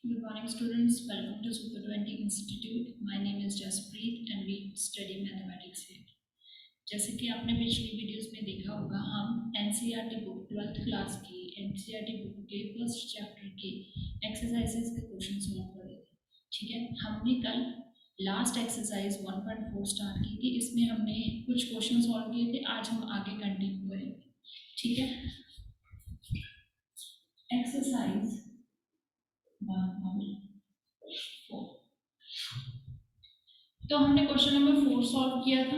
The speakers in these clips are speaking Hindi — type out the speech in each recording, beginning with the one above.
Good morning, students. Welcome to Super 20 Institute. My name is Jaspreet and we study mathematics here. जैसे कि आपने पिछली वीडियोस में देखा होगा, हम एनसीईआरटी बुक 12th क्लास की एनसीईआरटी बुक के फर्स्ट चैप्टर के एक्सरसाइजेस के क्वेश्चन सॉल्व कर रहे थे। ठीक है, हमने कल लास्ट एक्सरसाइज 1.4 स्टार्ट की थी। इसमें हमने कुछ क्वेश्चन सॉल्व किए थे। आज हम आगे कंटिन्यू करेंगे। ठीक है, एक्सरसाइज 1.4। तो हमने क्वेश्चन नंबर 4 सॉल्व किया था,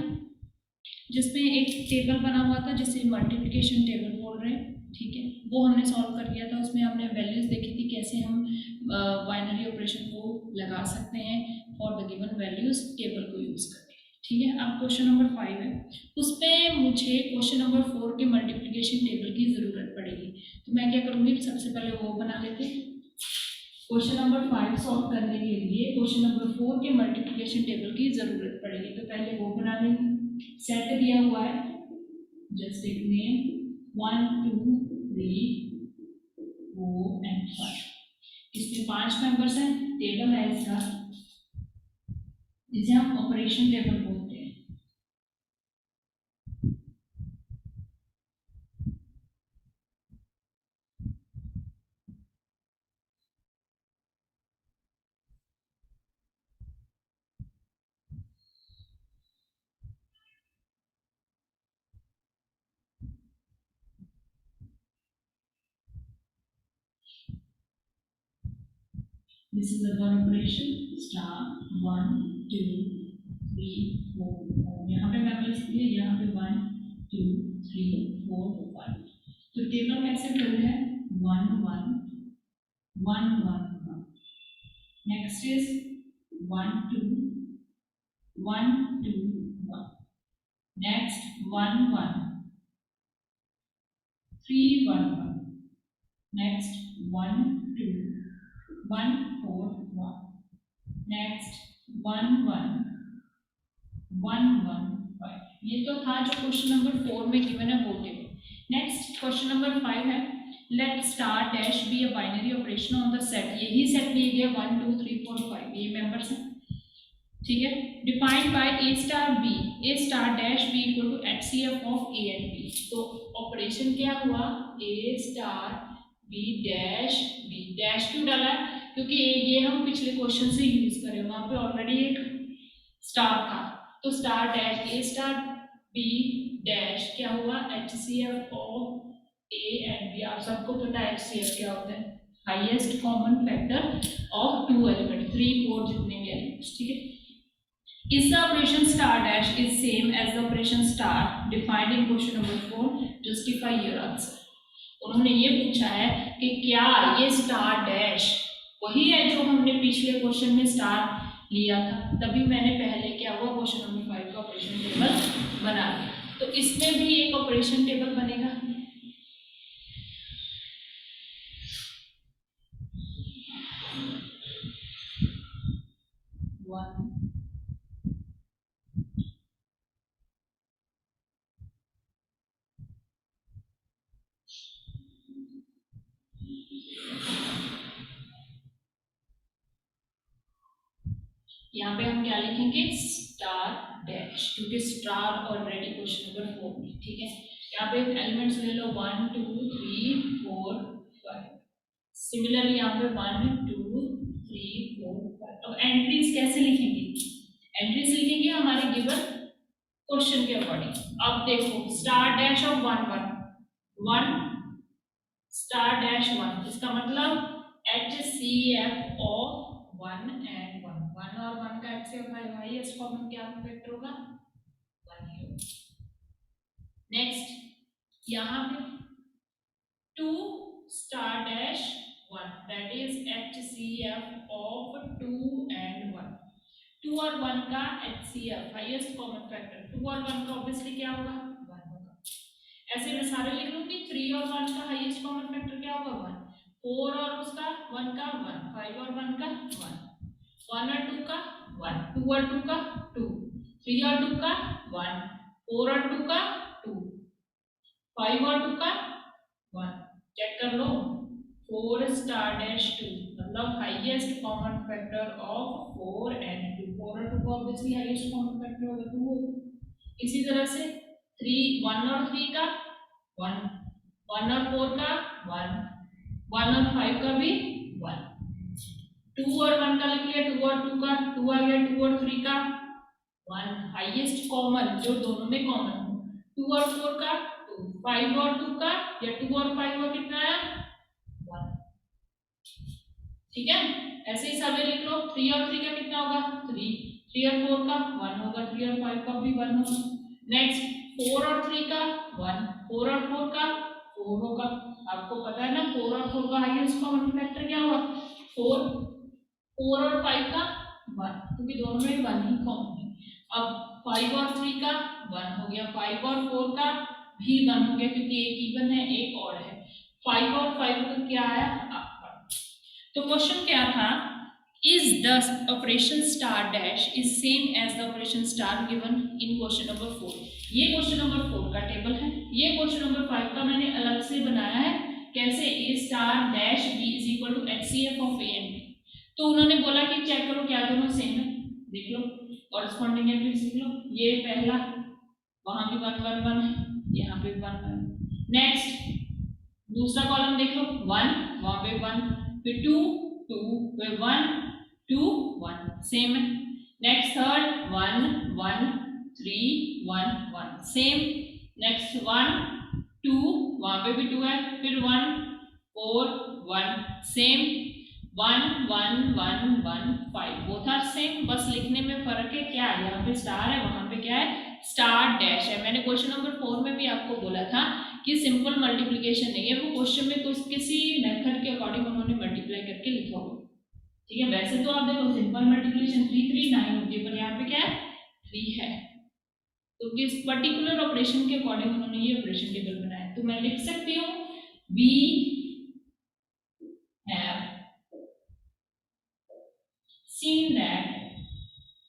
जिसमें एक टेबल बना हुआ था जिसे मल्टीप्लिकेशन टेबल बोल रहे हैं। ठीक है, वो हमने सॉल्व कर दिया था। उसमें हमने वैल्यूज देखी थी कैसे हम बाइनरी ऑपरेशन को लगा सकते हैं for the given values table को यूज करके। ठीक है, अब क्वेश्चन नंबर 5 है, उस पर मुझे क्वेश्चन नंबर 4 के मल्टीप्लिकेशन टेबल की जरूरत पड़ेगी। तो मैं क्या करूँगी, सबसे पहले वो बना लेते हैं। क्वेश्चन नंबर 5 सॉल्व करने के लिए क्वेश्चन नंबर 4 के मल्टीप्लिकेशन टेबल की जरूरत पड़ेगी। तो पहले वो बना लेंगे। सेट दिया हुआ है, जस्ट टेक नेम 1 2 3 4 एंड 5। इसमें 5 मेंबर्स हैं। टेबल है इसका, जिसे हम ऑपरेशन टेबल बोलते हैं। This is the one operation star 1 2 3 4। यहाँ पे मेंबर्स दिए, यहाँ पे 1 2 3 4 5। तो टेबल कैसे फिल है, 1 1 1 1 1। Next is 1 2 1 2 1। Next 1 1 3 1 1। Next 1 2 1 4 1। Next 1 1 1 1 5। ये तो था जो क्वेश्चन नंबर 4 में गिवन है वो टेबल। नेक्स्ट क्वेश्चन नंबर 5 है, let star dash be a binary operation on the set. यही सेट लिए गए 1 2 3 4 5, ये मेंबर्स हैं। ठीक है, defined by A star B, A star dash B equal to HCF of A and B. तो ऑपरेशन क्या हुआ, A star B dash B. Dash क्यों डाला है, क्योंकि ये हम पिछले क्वेश्चन से यूज करें, वहां पे ऑलरेडी एक स्टार था। तो star dash A star B dash क्या हुआ, HCF of A and B. आप सबको पता है एचसीएफ क्या होता है, highest common factor of two element, 3 4 जितने भी एलिमेंट्स। ठीक है, is the operation star dash is same as the operation star defined in question number 4? justify your answer। उन्होंने ये पूछा है कि क्या ये स्टार डैश वही है जो हमने पिछले क्वेश्चन में स्टार लिया था। तभी मैंने पहले क्या हुआ, क्वेश्चन नंबर 5 का ऑपरेशन टेबल बना लिया। तो इसमें भी एक ऑपरेशन टेबल बनेगा। यहाँ पे हम क्या लिखेंगे, स्टार डैश, क्योंकि स्टार ऑलरेडी क्वेश्चन नंबर 4 में। ठीक है, यहाँ पे एलिमेंट्स ले लो 1 2 3 4 5। सिमिलरली यहाँ पे 1 2 3 4 5। अब एंट्रीज कैसे लिखेंगे, एंट्रीज लिखेंगे हमारे गिवन क्वेश्चन के अकॉर्डिंग। अब देखो star dash of 1 1 1 star dash 1, इसका मतलब HCF ऑफ 1 एंड 1। 1 और 1 का HCF हाईएस्ट कॉमन क्या फैक्टर होगा, 1 ही होगा। नेक्स्ट यहाँ पे 2 star dash 1, that is HCF of 2 and 1। 2 और 1 का HCF हाईएस्ट कॉमन फैक्टर 2 और 1 का ऑब्वियसली क्या होगा, 1 होगा। ऐसे मैं सारे लिख लूंगी। 3 और 1 का हाईएस्ट कॉमन फैक्टर क्या होगा, 1। 4 और उसका 1 का 1, 5 और 1 का 1, 1 और 2 का 1, 2 और 2 का 2, 3 और 2 का 1, 4 और 2 का 2, 5 और 2 का 1। चेक कर लो, 4 स्टार डैश 2 मतलब highest common factor of 4 and 2। 4 और 2 का ऑब्वियसली हाईएस्ट कॉमन फैक्टर होगा 2 होगा। इसी तरह से 1 और 3 का 1, 1 और 4 का 1, 1 और 5 का भी 1, 2 और 1 का लिख लिया, 2 और 2 का 2 आ गया, 2 और 3 का 1 हाईएस्ट कॉमन जो दोनों में कॉमन हो, 2 और 4 का 2, 5 और 2 का या 2 और 5 का कितना आया 1। ठीक है, ऐसे ही सभी लिख लो। 3 और 3 का कितना होगा 3, 3 और 4 का 1 होगा, 3 और 5 का भी 1 होगा। नेक्स्ट 4 और 3 का 1, 4 और 4 का 4 होगा। आपको पता है ना 4 और 4 का हाईएस्ट कॉमन फैक्टर क्या होगा 4, 4 और 5 का 1 क्योंकि दोनों में 1 ही कॉमन है। अब 5 और 3 का 1 हो गया, 5 और 4 का भी 1 हो गया क्योंकि एक इवन है एक ऑड है। 5 और 5 का क्या आया आपका। तो क्वेश्चन क्या था, is the operation star dash is same as the operation star given in question number 4। ये क्वेश्चन नंबर 4 का टेबल है, ये क्वेश्चन नंबर 5 का मैंने अलग से बनाया है। कैसे, A star dash B is equal to HCF of A and B. तो उन्होंने बोला कि चेक करो क्या दोनों सेम है, देख लो कॉरस्पॉन्डिंग एंट्रीज लिख लो। ये पहला वहां भी 1 1 1 है, यहाँ पे 1 1। नेक्स्ट दूसरा कॉलम देख लो 1 वहां पे 1, फिर 2 2 फिर 1 2 1 सेम है। Next third 1 1 3 1 1 same. नेक्स्ट 1 2 वहां पे भी 2 है, फिर 1 4 1 सेम। 1 1 1 1 5 बोथ आर सेम, बस लिखने में फर्क है। क्या यहाँ पे स्टार है वहां पे क्या है स्टार डैश है। मैंने क्वेश्चन नंबर 4 में भी आपको बोला था कि सिंपल मल्टीप्लिकेशन नहीं है, वो क्वेश्चन में कुछ किसी मेथड के अकॉर्डिंग उन्होंने मल्टीप्लाई करके लिखा होगा। ठीक है, वैसे तो आप देखो सिंपल मल्टीप्लिकेशन 3 3 9 होती है, पर यहाँ पे क्या है 3 है। तो किस पर्टिकुलर ऑपरेशन के अकॉर्डिंग उन्होंने ये ऑपरेशन टेबल बनाया। तो मैं लिख सकती हूँ we have seen that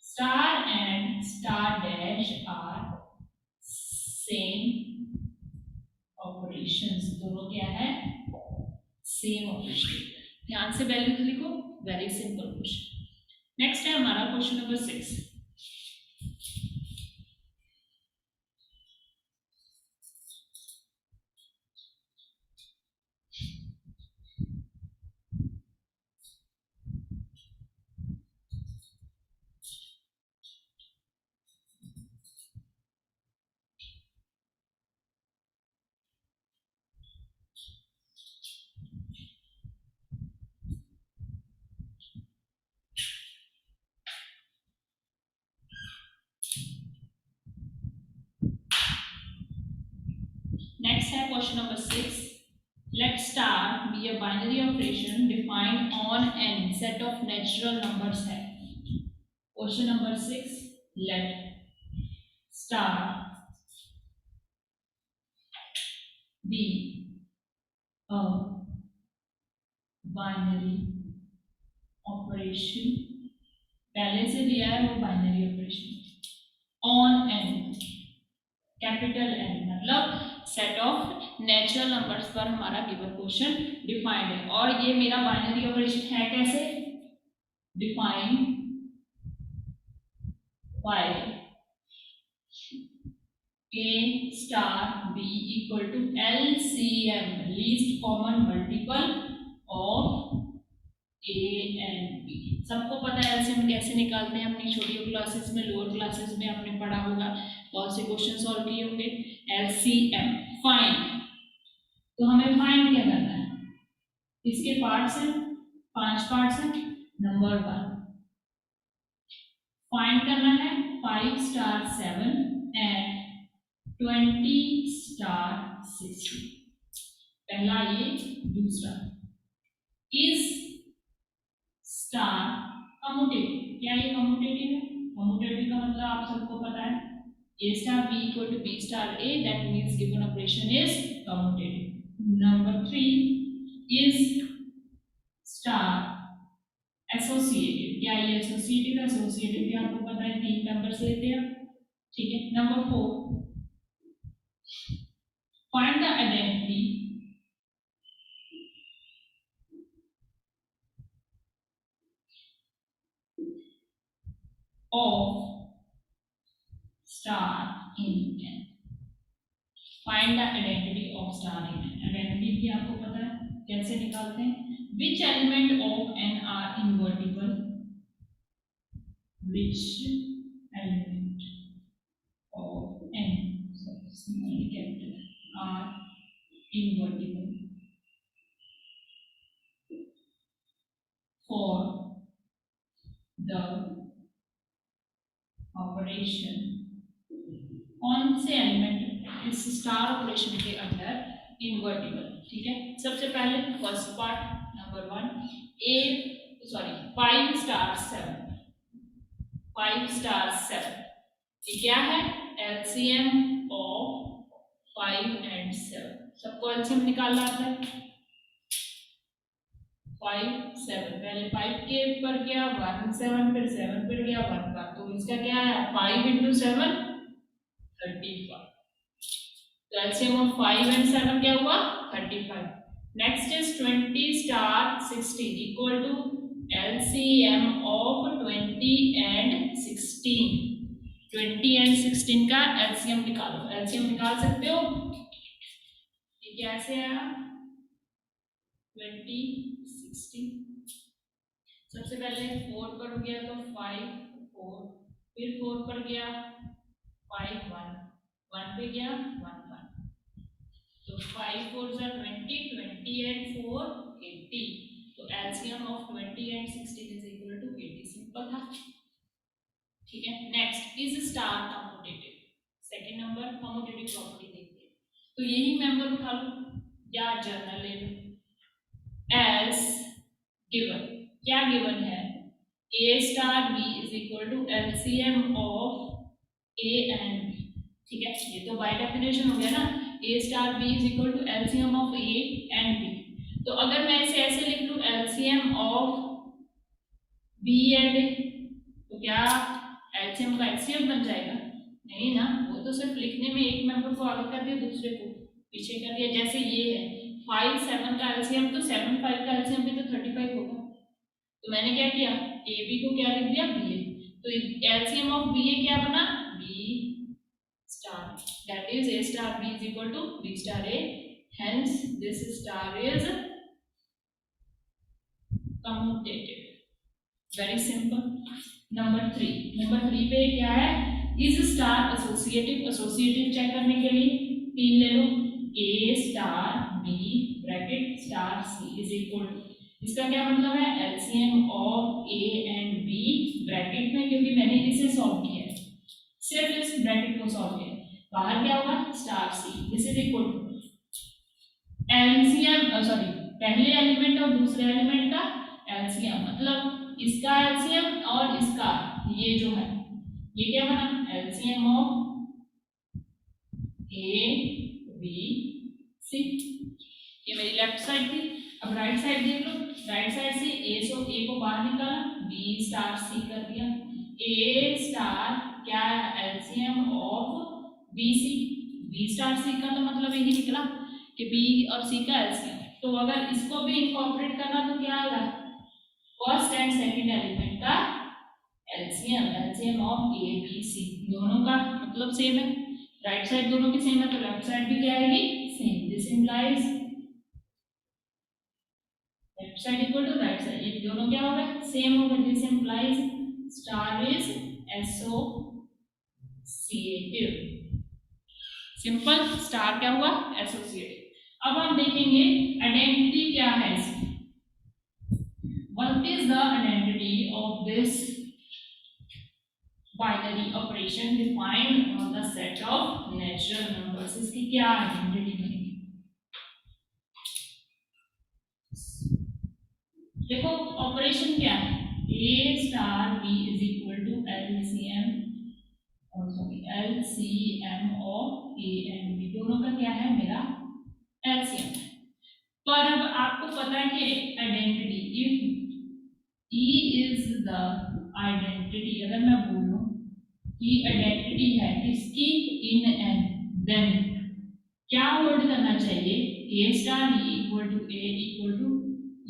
star and star dash are same operations। दोनों क्या है सेम ऑपरेशन। ध्यान से वैल्यूज लिखो, वेरी सिंपल क्वेश्चन। नेक्स्ट है हमारा क्वेश्चन नंबर 6। Next है question number 6। Let star be a binary operation defined on n set of natural numbers है। Question number 6, let star be a binary operation, पहले से दिया है वो binary operation on n capital N मतलब सेट ऑफ नेचुरल नंबर्स पर हमारा गिवन क्वेश्चन डिफाइंड है। और ये मेरा बाइनरी ऑपरेशन है कैसे defined by a star b equal to LCM least common multiple of a and b। सबको पता है एलसीएम कैसे निकालते हैं, अपनी छोटी क्लासेस में लोअर क्लासेस में आपने पढ़ा होगा, बहुत से क्वेश्चन सॉल्व किए होंगे। एलसीएम फाइंड, तो हमें फाइंड क्या करना है, इसके पार्ट्स हैं 5 पार्ट्स हैं। नंबर 1 फाइंड करना है 5 स्टार 7 एंड 20 स्टार 60। पहला ये। दूसरा इज स्टार कम्यूटेटिव, क्या ये कम्यूटेटिव है, कम्यूटेटिव का मतलब आप सबको पता है a star b equal to b star a, that means given operation is commutative। number 3 is star associative, क्या ये एसोसिएटिव है, एसोसिएटिव भी आपको पता है 3 नंबर्स लेते हैं। ठीक है, number 4 find the identity of star in n. Find the identity of star in n. Identity भी आपको पता है कैसे निकालते हैं. Which element of n are invertible? Which element of n, sorry, small capital, are invertible for the operation? कौन से एलिमेंट इस स्टार ऑपरेशन के अंदर इन्वर्टिबल? ठीक है, सबसे पहले first part number 1 5 star 7. 5 star 7 ये क्या है? LCM of 5 and 7. सबको एलसीएम निकालना आता है. 5 7 पहले 5 के पर गया 1 7, फिर 7 पर गया 1 पर, तो इसका क्या है? 5 × 7 35. तो एलसीएम ऑफ 5 एंड 7 क्या हुआ? 35. Next is 20 star 16 equal to LCM of 20 and 16. 20 and 16 का एलसीएम निकालो. एलसीएम निकाल सकते हो? ये कैसे आया? 20 16. सबसे पहले 4 पर गया तो 5 4, फिर 4 पर गया 5 1, 1 पे गया 1 1. तो 5 4 20, 20 एंड 4 80. तो LCM of 20 and 16 is equal to 80. Simple था. ठीक है, next is star commutative. Second नंबर कम्यूटेटिव प्रॉपर्टी देखते हैं. तो यही मेंबर उठा लो या जर्नल ले लो. एस गिवन, क्या गिवन है? a star b is equal to LCM of a and b. ठीक है, ये तो बाय डेफिनेशन हो गया ना. a star b is equal to LCM of a and b. तो अगर मैं इसे ऐसे लिख लूं LCM of b and a, तो क्या एलसीएम का एचसीएफ बन जाएगा? नहीं ना, वो तो सिर्फ लिखने में एक मेंबर को आगे कर दिया, दूसरे को पीछे कर दिया. जैसे ये है 5 7 का एलसीएम, तो 7 5 का एलसीएम भी तो 35 होगा. तो मैंने क्या किया? ए बी को क्या लिख दिया? B A. तो एलसीएम ऑफ बी ए क्या बना? B star. That is A star B is equal to B star A. Hence this star is commutative. Very simple. Number 3 पे क्या है? Is star associative. Associative check करने के लिए 3 ले लो. A star B bracket star C is equal to, इसका क्या मतलब है? LCM of A and B bracket में, क्योंकि मैंने इसे सॉल्व किया है, सिर्फ इस ब्रैकेट को सॉल्व किया है. बाहर क्या होगा? Star C. This is equal to LCM, sorry, पहले एलिमेंट और दूसरे एलिमेंट का एलसीएम, मतलब इसका एलसीएम और इसका, ये जो है ये क्या बना? LCM of A B C. ये मेरी लेफ्ट साइड थी. अब राइट साइड देख लो. राइट साइड से ए को बाहर निकाला, बी स्टार सी कर दिया. ए स्टार क्या है? LCM of B C. B star C का तो मतलब यही निकला कि बी और सी का एलसीएम. तो अगर इसको भी इनकॉर्पोरेट करना तो क्या आएगा? फर्स्ट एंड सेकंड एलिमेंट का LCM. LCM of A B C, दोनों का मतलब सेम है. राइट साइड दोनों की सेम है, तो लेफ्ट साइड भी क्या आएगी? Same. This implies left side equal to right side. ये दोनों क्या हो गए? सेम हो गए. This implies star is associative. Simple. Star क्या हुआ? एसोसिएटिव. अब हम देखेंगे आइडेंटिटी क्या है इसकी. What is the identity of this binary operation defined on the set of natural numbers. इसकी क्या आइडेंटिटी बनेगी? देखो ऑपरेशन क्या है? A star B is equal to LCM of A and B. दोनों का क्या है? मेरा एलसीएम. पर अब आपको पता है कि identity, if E is the identity, अगर मैं बोलूं कि आइडेंटिटी है किसकी? इन एन, देन क्या होल्ड करना चाहिए? A star equal to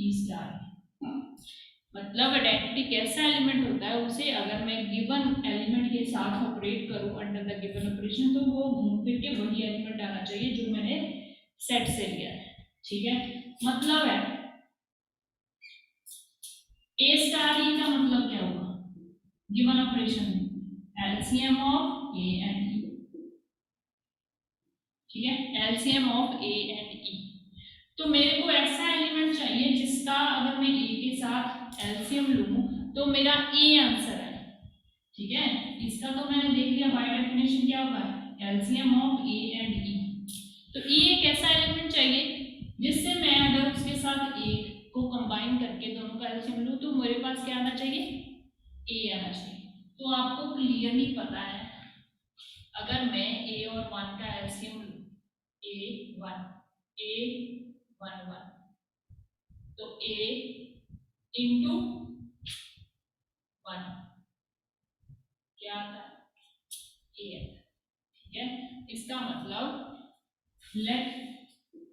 E star. मतलब मतलब आइडेंटिटी कैसा एलिमेंट होता है, उसे अगर मैं गिवन एलिमेंट के साथ ऑपरेट करूं अंडर द गिवन ऑपरेशन, तो वो घूम फिर के वही एलिमेंट आना चाहिए जो मैंने सेट से लिया है। ठीक है, मतलब है ए स्टार ई का मतलब क्या हुआ गिवन ऑपरेशन में, एलसीएम ऑफ ए एंड ई। ठीक है, एलसीएम ऑफ ए एंड ई। तो मेरे को ऐसा एलिमेंट चाहिए जिसका अगर मैं ए के साथ एलसीएम लूं तो मेरा ए आंसर है। ठीक है, इसका तो मैंने देख लिया बाय डेफिनेशन क्या होगा, एलसीएम ऑफ ए एंड ई। तो ई एक ऐसा एलिमेंट चाहिए जिससे मैं अगर उसके साथ ए को कंबाइन करके दोनों का एलसीएम लूं तो मेरे पास क्या आना चाहिए, ए आना चाहिए। तो आपको क्लियरली पता है अगर मैं ए और वन का एलसीएम लूं, ए वन तो ए इंटू वन क्या आता है, ए। ठीक है, इसका मतलब let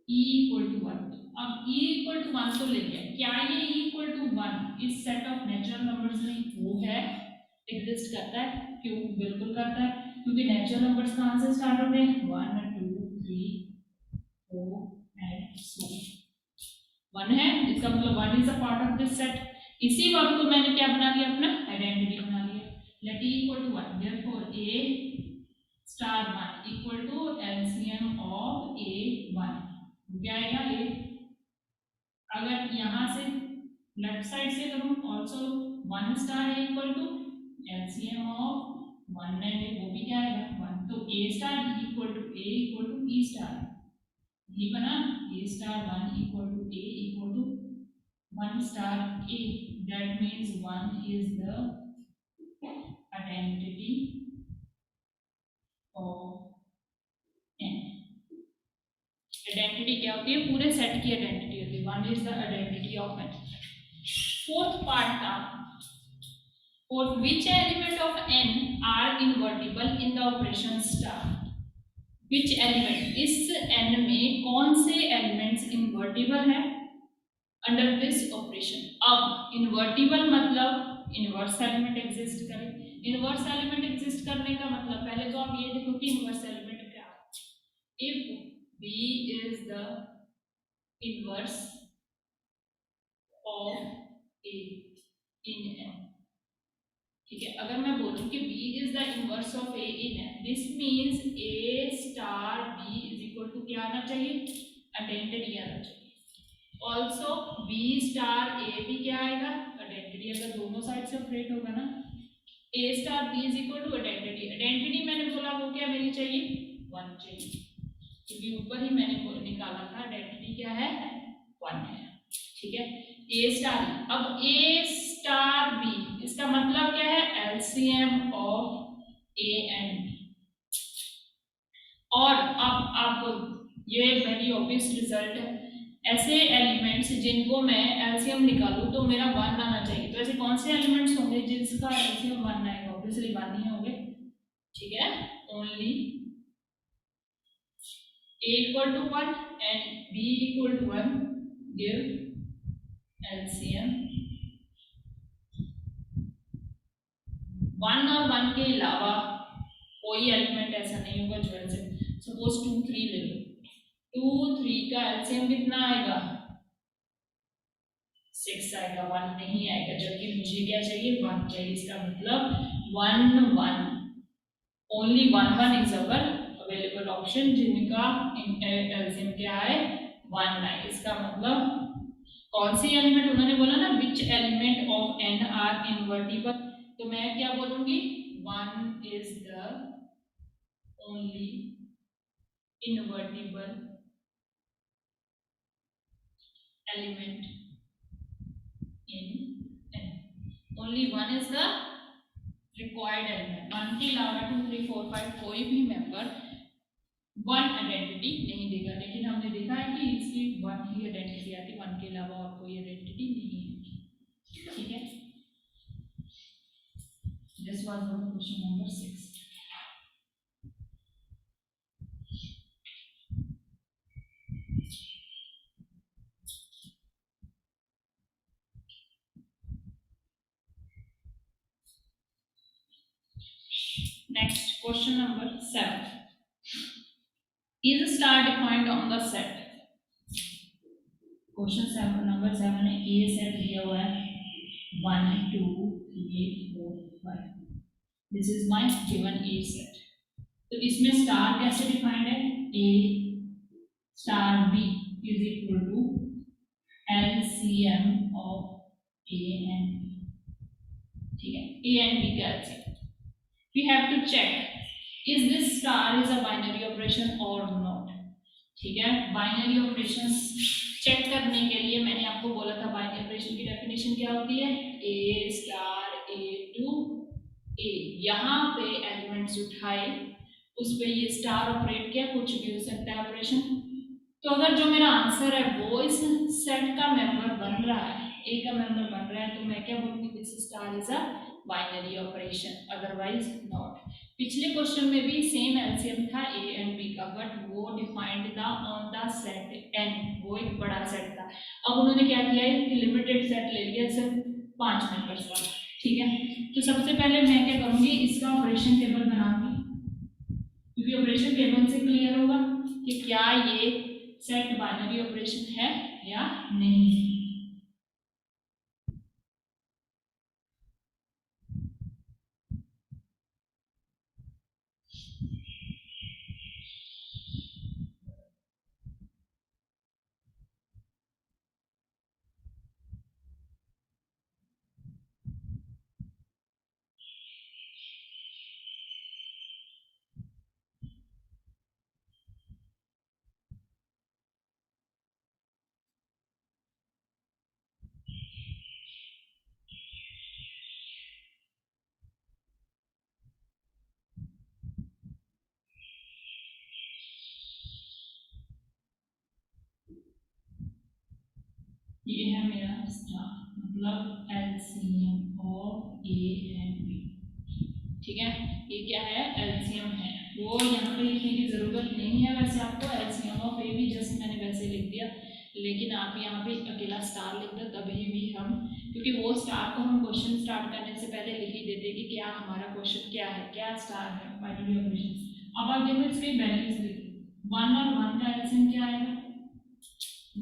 E equal to one. अब ई इक्वल टू वन तो ले लिया, क्या ये ई इक्वल टू वन इस सेट ऑफ नेचुरल नंबर्स में वो है, एग्जिस्ट करता है? क्यों, बिल्कुल करता है, क्योंकि नेचुरल नंबर्स कहाँ से स्टार्ट होते हैं, 1 2 3 4 एंड सो वन है, इसका मतलब one is a part of this set. इसी वर्ड को मैंने क्या बना लिया, अपना आइडेंटिटी बना लिया। Let E equal to one, therefore A star one equal to LCM of A one, क्या आएगा ए। अगर यहाँ से लेफ्ट साइड से करूँ also one star A equal to LCM of one and A, वो भी क्या आएगा वन। तो A star equal to E star, ये बना A star one equal to one star A. That means one is the identity of N. Identity क्या होती है, पूरे सेट की आइडेंटिटी होती है, one is the identity of N. Fourth part था, for which element of n are invertible in the operation star। which element, इस n में कौन से एलिमेंट्स इन्वर्टिबल है अंडर दिस ऑपरेशन। अब इन्वर्टिबल मतलब इनवर्स एलिमेंट एग्जिस्ट करे। इनवर्स एलिमेंट एग्जिस्ट करने का मतलब पहले तो आप ये देखो कि इनवर्स एलिमेंट क्या है। If b is the inverse of a in n, ठीक है, अगर मैं बोलूं कि b is the inverse of a in n, this means a star b is equal to क्या आना चाहिए, आइडेंटिटी आना चाहिए। ऑल्सो b स्टार a भी क्या आएगा, आइडेंटिटी। अगर दोनों साइड से ऑपरेट होगा ना, a star b is equal to identity. Identity मैंने बोला वो क्या मेरी चाहिए, वन चाहिए, क्योंकि ऊपर ही मैंने निकाला था आइडेंटिटी क्या है, वन है। ठीक है, a स्टार, अब a स्टार b इसका मतलब क्या है, LCM of a and b। और अब आपको ये वेरी ऑब्वियस रिजल्ट है, ऐसे एलिमेंट्स जिनको मैं एलसीएम निकालूं तो मेरा वन आना चाहिए। तो ऐसे कौन से एलिमेंट्स होंगे जिसका एलसीएम वन आएगा, ऑब्वियसली वन ही होंगे। ठीक है, only a equal to one and b equal to one give LCM one, और वन के अलावा कोई एलिमेंट ऐसा नहीं होगा जो एलसीएम, सपोज 2 3 ले लो, 2 3 का एलसीएम कितना आएगा, 6 आएगा, 1 नहीं आएगा, जबकि मुझे क्या चाहिए, 1 चाहिए। इसका मतलब 1 1 only 1 1 is our available option जिनका एलसीएम क्या है, 1 आए। इसका मतलब कौन सी एलिमेंट, उन्होंने बोला ना which element of N are invertible, तो मैं क्या बोलूंगी, 1 is the only invertible element in n, only one is the required element। One के अलावा 2 3 4 5 कोई भी मेंबर वन आइडेंटिटी नहीं देगा, लेकिन हमने देखा है कि इसकी वन ही आइडेंटिटी आती है, वन के अलावा और कोई आइडेंटिटी नहीं है। ठीक है, this was our question number 6। Next, question number 7. Is a star defined on the set? Question 7 number 7 है, ए सेट दिया हुआ है 1 2 3 4 5. This is my given A set. तो इसमें स्टार कैसे डिफाइंड है? A star B is equal to LCM of A and B. ठीक है, ए एंड बी का LCM. We have to check is this star is a binary operation और नॉट. ठीक है, बाइनरी ऑपरेशंस चेक करने के लिए मैंने आपको बोला था बाइनरी ऑपरेशन की डेफिनेशन क्या होती है? ए स्टार ए टू ए. यहाँ पे एलिमेंट्स उठाए उस पे ये स्टार ऑपरेट किया, कुछ भी हो सकता है ऑपरेशन. तो अगर जो मेरा आंसर है वो इस सेट का मेंबर बन रहा है, ए का मेंबर बन रहा है, तो मैं क्या बोलूंगी? This star is a binary operation, otherwise not. पिछले क्वेश्चन में भी सेम एलसीएम था ए एंड बी का, बट वो डिफाइंड था ऑन द सेट एन. वो एक बड़ा सेट था. अब उन्होंने क्या किया है कि लिमिटेड सेट ले लिया, सिर्फ 5 मेंबर्स वाला. ठीक है, तो सबसे पहले मैं क्या करूंगी? इसका ऑपरेशन टेबल बनाऊंगी, क्योंकि ऑपरेशन टेबल से क्लियर होगा कि क्या ये सेट बाइनरी ऑपरेशन है या नहीं. ये है मेरा स्टार, मतलब LCM of A and B. ठीक है, ये क्या है? एलसीएम है. वो यहाँ पे लिखने की जरूरत नहीं है वैसे आपको. एलसीएम ऑफ ए भी जस्ट मैंने वैसे लिख दिया, लेकिन आप यहाँ पे अकेला स्टार लिख दो तभी भी हम, क्योंकि वो स्टार को हम क्वेश्चन स्टार्ट करने से पहले लिख ही देते कि क्या हमारा क्वेश्चन क्या है, क्या स्टार है, बाइनरी ऑपरेशन. अब आप देखो इसके वैल्यूज लिखो. 1 और 1 का एलसीएम क्या आएगा?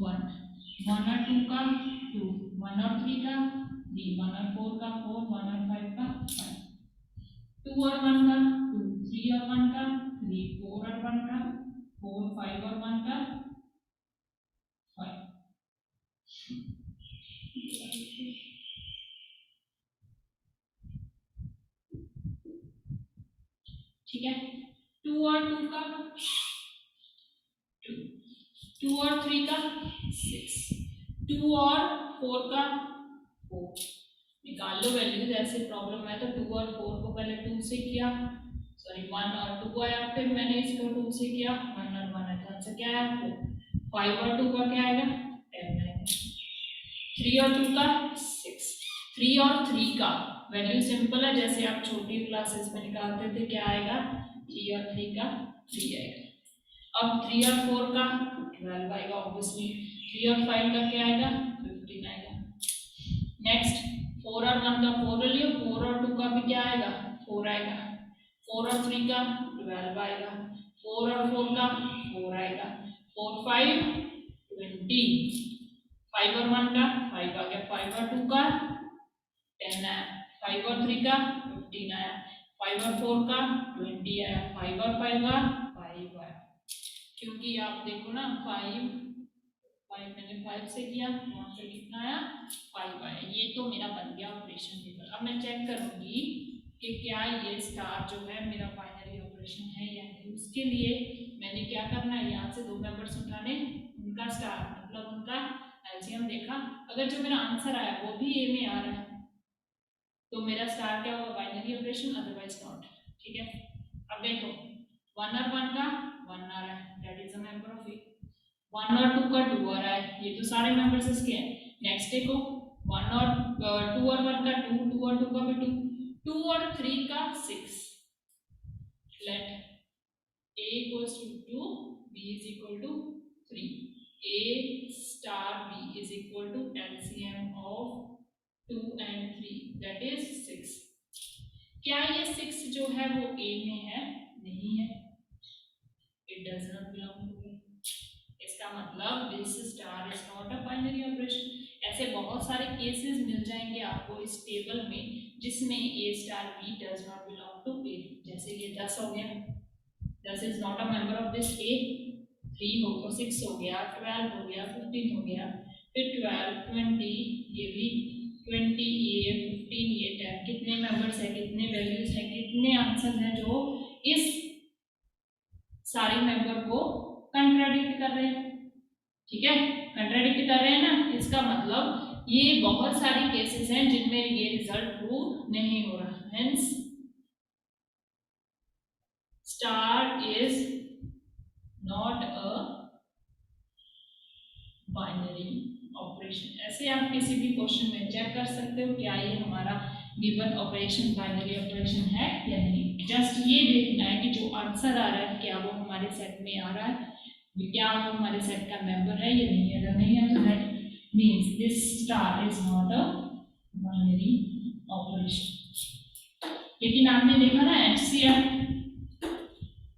1. 1 और 2 का 2. 1 और 3 का 3. 1 और 4 का 4. 1 और 5 का 5. 2 और 1 का 2. 3 और 1 का 3. 4 और 1 का 4. 5 और 1 का 5. ठीक है, 2 और 2 का 2. 2 और 3 का 6. 2 और 4 का 4. निकाल लो वैल्यूज. ऐसे प्रॉब्लम है तो 2 और 4 को पहले 2 से किया, सॉरी 1 और 2 आया, फिर मैंने इसको 2 से किया, 1 और 1 है, तो आंसर क्या आया? 4. 5 और 2 का क्या आएगा? 10 आएगा. 3 और 2 का 6. 3 और 3 का वैल्यू सिंपल है, जैसे आप छोटी क्लासेस में निकालते थे. क्या आएगा? 3 और 3 का 3 आएगा. अब 3 और 4 का 12 आएगा ऑब्वियसली. 3 और 5 का क्या आएगा? 15 आएगा. नेक्स्ट 4 और 1 का 4 ले लियो. 4 और 2 का भी क्या आएगा? 4 आएगा. 4 और 3 का 12 आएगा. 4 और 4 का 4 आएगा. 4 5 20. 5 और 1 का 5 आ गया. 5 और 2 का 10 आया. 5 और 3 का 15 आया. 5 और 4 का 20 आया. 5 और 5 का 5 आया. क्योंकि आप देखो ना 5 मैंने 5 से किया, वहां से कितना आया? 5 आया. ये तो मेरा बन गया ऑपरेशन टेबल. अब मैं चेक करूंगी कि क्या ये स्टार जो है मेरा बाइनरी ऑपरेशन है या नहीं. उसके लिए मैंने क्या करना है? यहाँ से 2 मेंबर्स उठाने, उनका स्टार मतलब उनका एलसीएम देखा. अगर जो मेरा आंसर आया वो भी ए में आ रहा है तो मेरा स्टार क्या होगा? Binary operation, otherwise not. ठीक है, अब देखो 1 और 1 का 1 आ रहा है, that is a member of A. 1 और 2 का 2 आ रहा है, ये तो सारे मेंबर्स इसके हैं. नेक्स्ट देखो 1 और 2 और 1 का 2. 2 और 2 का भी 2. 2 और 3 का 6. Let a equals to 2, b is equal to 3. a star b is equal to LCM of 2 and 3, that is 6. क्या ये 6 जो है वो A में है? नहीं है, it does not belong to A। इसका मतलब this star is not a binary operation. ऐसे बहुत सारे केसेस मिल जाएंगे आपको इस टेबल में जिसमें A star B does not belong to A। जैसे ये 10 हो गया, 10 is not a member of this A। 3 हो गया, 6 हो गया, 12 हो गया, 15 हो गया, फिर 12, 20, ये भी 20, ये 15, ये 10। कितने मेंबर्स है, कितने वैल्यूज है, कितने आंसर हैं जो इस सारे मेंबर को कंट्राडिक्ट कर रहे हैं? ठीक है, कंट्राडिक्ट कर रहे हैं ना, इसका मतलब ये बहुत सारी केसेस हैं जिनमें ये रिजल्ट प्रूव नहीं हो रहा। Hence star is not a binary operation. ऐसे आप किसी भी क्वेश्चन में चेक कर सकते हो क्या ये हमारा गिवन ऑपरेशन बाइनरी ऑपरेशन है या नहीं। जस्ट ये देखना है कि जो आंसर आ रहा है क्या वो हमारे सेट में आ रहा है, क्या वो हमारे सेट का मेंबर है या नहीं। अगर नहीं है तो that means this star is not a binary operation. लेकिन आपने देखा ना HCF,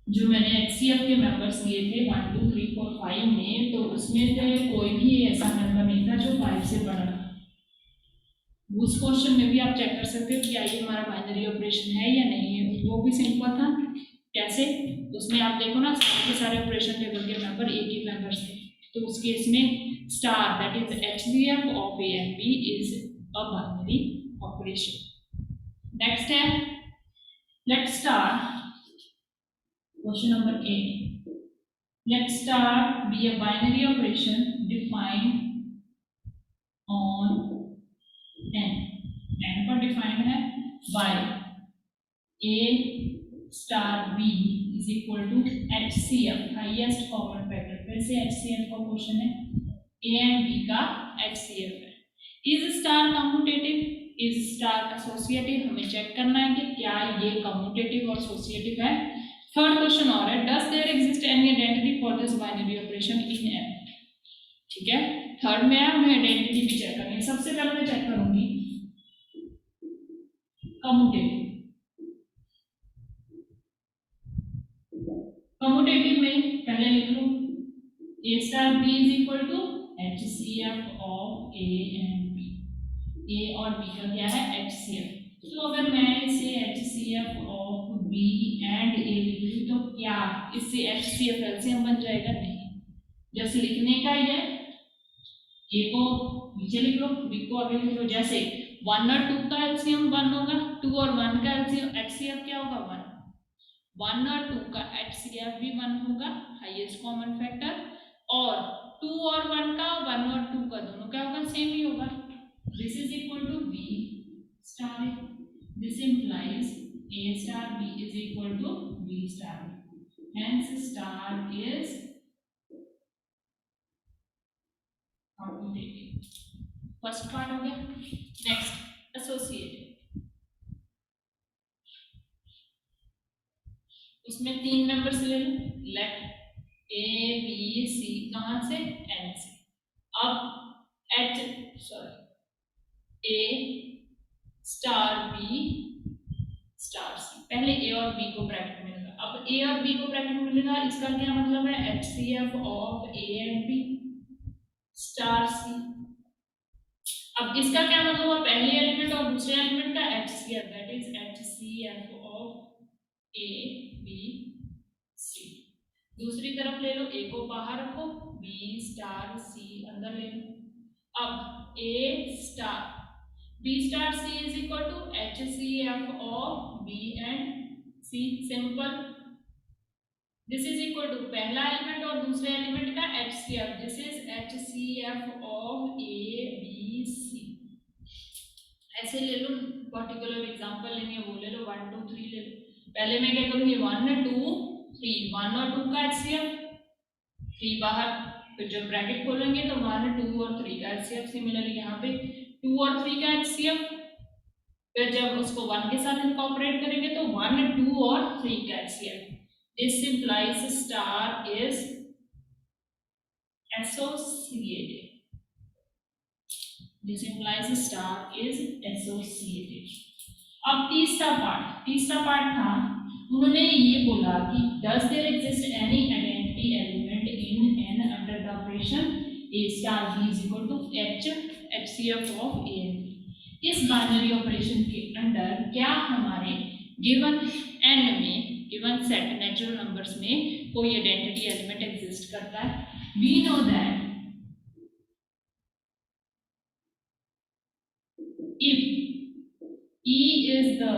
जो मैंने HCF के मेंबर्स लिए थे 1 2 3 4 5 में, तो उसमें से कोई भी ऐसा मेंबर नहीं था जो 5 से बड़ा था। उस क्वेश्चन में भी आप चेक कर सकते हो कि क्या ये हमारा बाइनरी ऑपरेशन है या नहीं है। वो भी सिंपल था। कैसे? उसमें आप देखो ना, सारे के सारे ऑपरेशन टेबल के मेंबर एक ही मेंबर्स थे, तो उस केस में star that is HCF of A and B is a binary operation. Next है, let's start question number 8. Let star be a binary operation defined on n. n पर डिफाइंड है by a star b is equal to HCF highest common factor. फिर से HCF का क्वेश्चन है, a and b का HCF है। Is star commutative, is star associative? हमें चेक करना है कि क्या ये कम्यूटेटिव और एसोसिएटिव है। थर्ड क्वेश्चन और है, does there exist any identity for this binary operation in N? ठीक है, थर्ड में है, हमें आइडेंटिटी भी चेक करनी है। सबसे पहले मैं चेक करूंगी कम्यूटेटिव। कम्यूटेटिव में पहले लिख लो A star B is equal to HCF of A and B। A और B का क्या है, HCF। तो अगर मैं इसे HCF of B and A लिख लूं तो क्या इससे HCF एलसीएम बन जाएगा? नहीं। जैसे लिखने का ही है, A को नीचे लिख लो, B को आगे लिख लो। जैसे 1 और 2 का एलसीएम 1 होगा, 2 और 1 का एलसीएम HCF क्या होगा, 1। 1 और 2 का HCF भी 1 होगा, हाईएस्ट कॉमन फैक्टर। और 2 और 1 का, 1 और 2 का दोनों क्या होगा, सेम ही होगा। This is equal to B star A. This implies A star B is equal to B star A. Hence star is commutative. First part हो गया। नेक्स्ट एसोसिएटिव, उसमें 3 मेंबर्स ले लो, लेट A B C, कहां से, N से। अब A star B star C, पहले A और B को ब्रैकेट में लगा। अब A और B को ब्रैकेट में लगा, इसका क्या मतलब है, HCF of A and B star C। अब इसका क्या मतलब है, पहले एलिमेंट और दूसरे एलिमेंट का HCF that is HCF of A B C। दूसरी तरफ ले लो, A को बाहर रखो, B स्टार C अंदर ले लो। अब A star B star C is equal to HCF of B and C, simple. This is equal to पहला एलिमेंट और दूसरे एलिमेंट का HCF, this is HCF of A B C। ऐसे ले लो, पर्टिकुलर एग्जांपल लेंगे वो ले लो, 1 2 3 ले लो। पहले मैं क्या करूंगी, 1 2 3, 1 और 2 का HCF, 3 बाहर, फिर जब ब्रैकेट खोलेंगे तो 1 2 और 3 का HCF। सिमिलरली यहाँ पे 2 और 3 का HCF, फिर जब उसको 1 के साथ इनकॉर्पोरेट करेंगे तो 1 2 और 3 का HCF। This implies star is associated, this implies star is associated. अब तीसरा पार्ट था, उन्होंने ये बोला कि does there exist any identity element in N under the operation A star B is equal to H HCF of A and B. इस बाइनरी ऑपरेशन के अंडर क्या हमारे गिवन एन में, गिवन सेट नेचुरल नंबर्स में कोई आइडेंटिटी एलिमेंट एग्जिस्ट करता है? We know that if E is the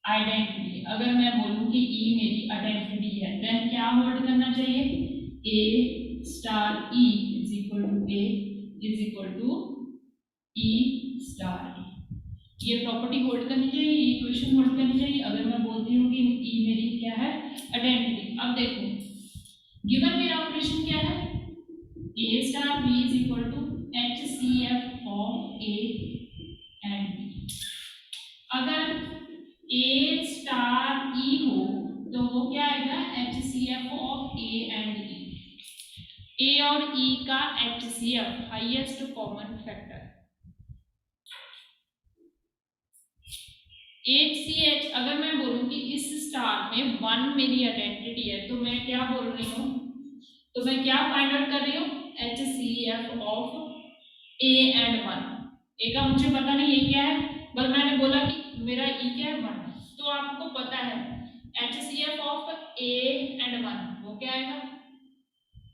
identity, अगर मैं बोलूं कि E मेरी आइडेंटिटी है, देन क्या होल्ड करना चाहिए? A star E is equal to A is equal to E star E। ये प्रॉपर्टी होल्ड करनी चाहिए, ये इक्वेशन होल्ड करनी चाहिए अगर मैं बोलती हूँ कि E मेरी क्या है? आइडेंटिटी। अब देखो गिवन मेरा ऑपरेशन क्या है? A star B is equal to HCF of A and B। अगर A स्टार E हो तो वो क्या आएगा? HCF of A and E। A और E का HCF highest common factor. HCH अगर मैं बोलूं कि इस स्टार में 1 मेरी आइडेंटिटी है तो मैं क्या बोल रही हूँ? तो मैं क्या फाइंड आउट कर रही हूँ? HCF of A and 1। A का मुझे पता नहीं ये क्या है, पर मैंने बोला कि मेरा E क्या है? 1। तो आपको पता है HCF ऑफ A एंड 1 वो क्या आएगा?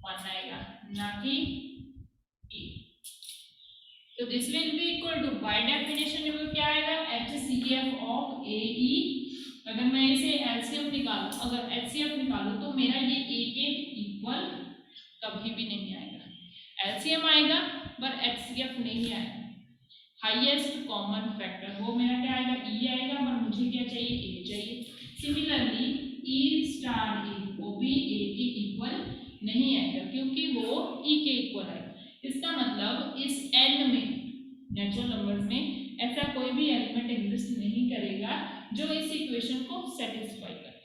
1 आएगा, ना कि E। तो this will be equal to, by definition वो क्या आएगा? HCF of AE। अगर मैं इसे LCM निकालूं, अगर HCF निकालूं तो मेरा ये A के इक्वल कभी भी नहीं आएगा। LCM आएगा पर HCF नहीं आएगा। हाईएस्ट कॉमन फैक्टर वो मेरा क्या आएगा? E आएगा, पर मुझे क्या चाहिए? A चाहिए। सिमिलरली E स्टार E वो भी A के इक्वल नहीं आएगा क्योंकि वो E के इक्वल है। इसका मतलब इस n में, नेचुरल नंबर्स में ऐसा कोई भी एलिमेंट एग्जिस्ट नहीं करेगा जो इस इक्वेशन को सेटिस्फाई करे।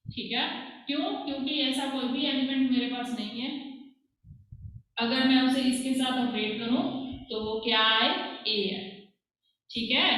ठीक है? क्यों? क्योंकि ऐसा कोई भी एलिमेंट मेरे पास नहीं है। अगर मैं उसे इसके साथ ऑपरेट करूं तो वो क्या है? A है। ठीक है?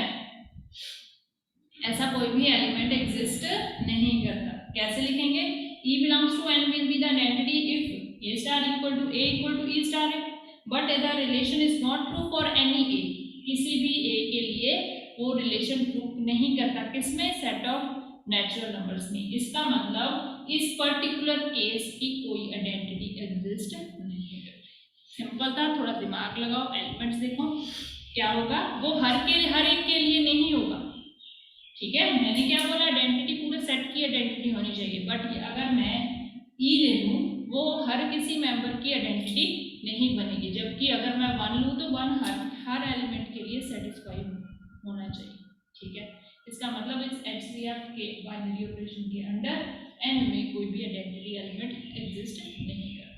ऐसा कोई भी एलिमेंट एग्जिस्ट नहीं करता। कैसे लिखेंगे? E belongs to n will be the identity if A star equal to A equal to E star है, but the relation is not true for any A। किसी भी A के लिए वो रिलेशन प्रूफ नहीं करता, किसमें? सेट ऑफ नेचुरल नंबर्स में। इसका मतलब इस पर्टिकुलर केस की कोई आइडेंटिटी एग्जिस्ट नहीं करती। सिंपल था, थोड़ा दिमाग लगाओ, एलिमेंट्स देखो क्या होगा। वो हर एक के लिए नहीं होगा। ठीक है? मैंने क्या बोला? आइडेंटिटी पूरे सेट की आइडेंटिटी होनी चाहिए, बट अगर मैं E ले लूँ वो हर किसी मेंबर की आइडेंटिटी नहीं बनेगी, जबकि अगर मैं 1 लूँ तो 1 हर एलिमेंट के लिए सेटिस्फाई होना चाहिए। ठीक है? इसका मतलब इस HCF के बाइनरी ऑपरेशन के अंडर n में कोई भी आइडेंटिटी एलिमेंट एग्जिस्ट नहीं करता।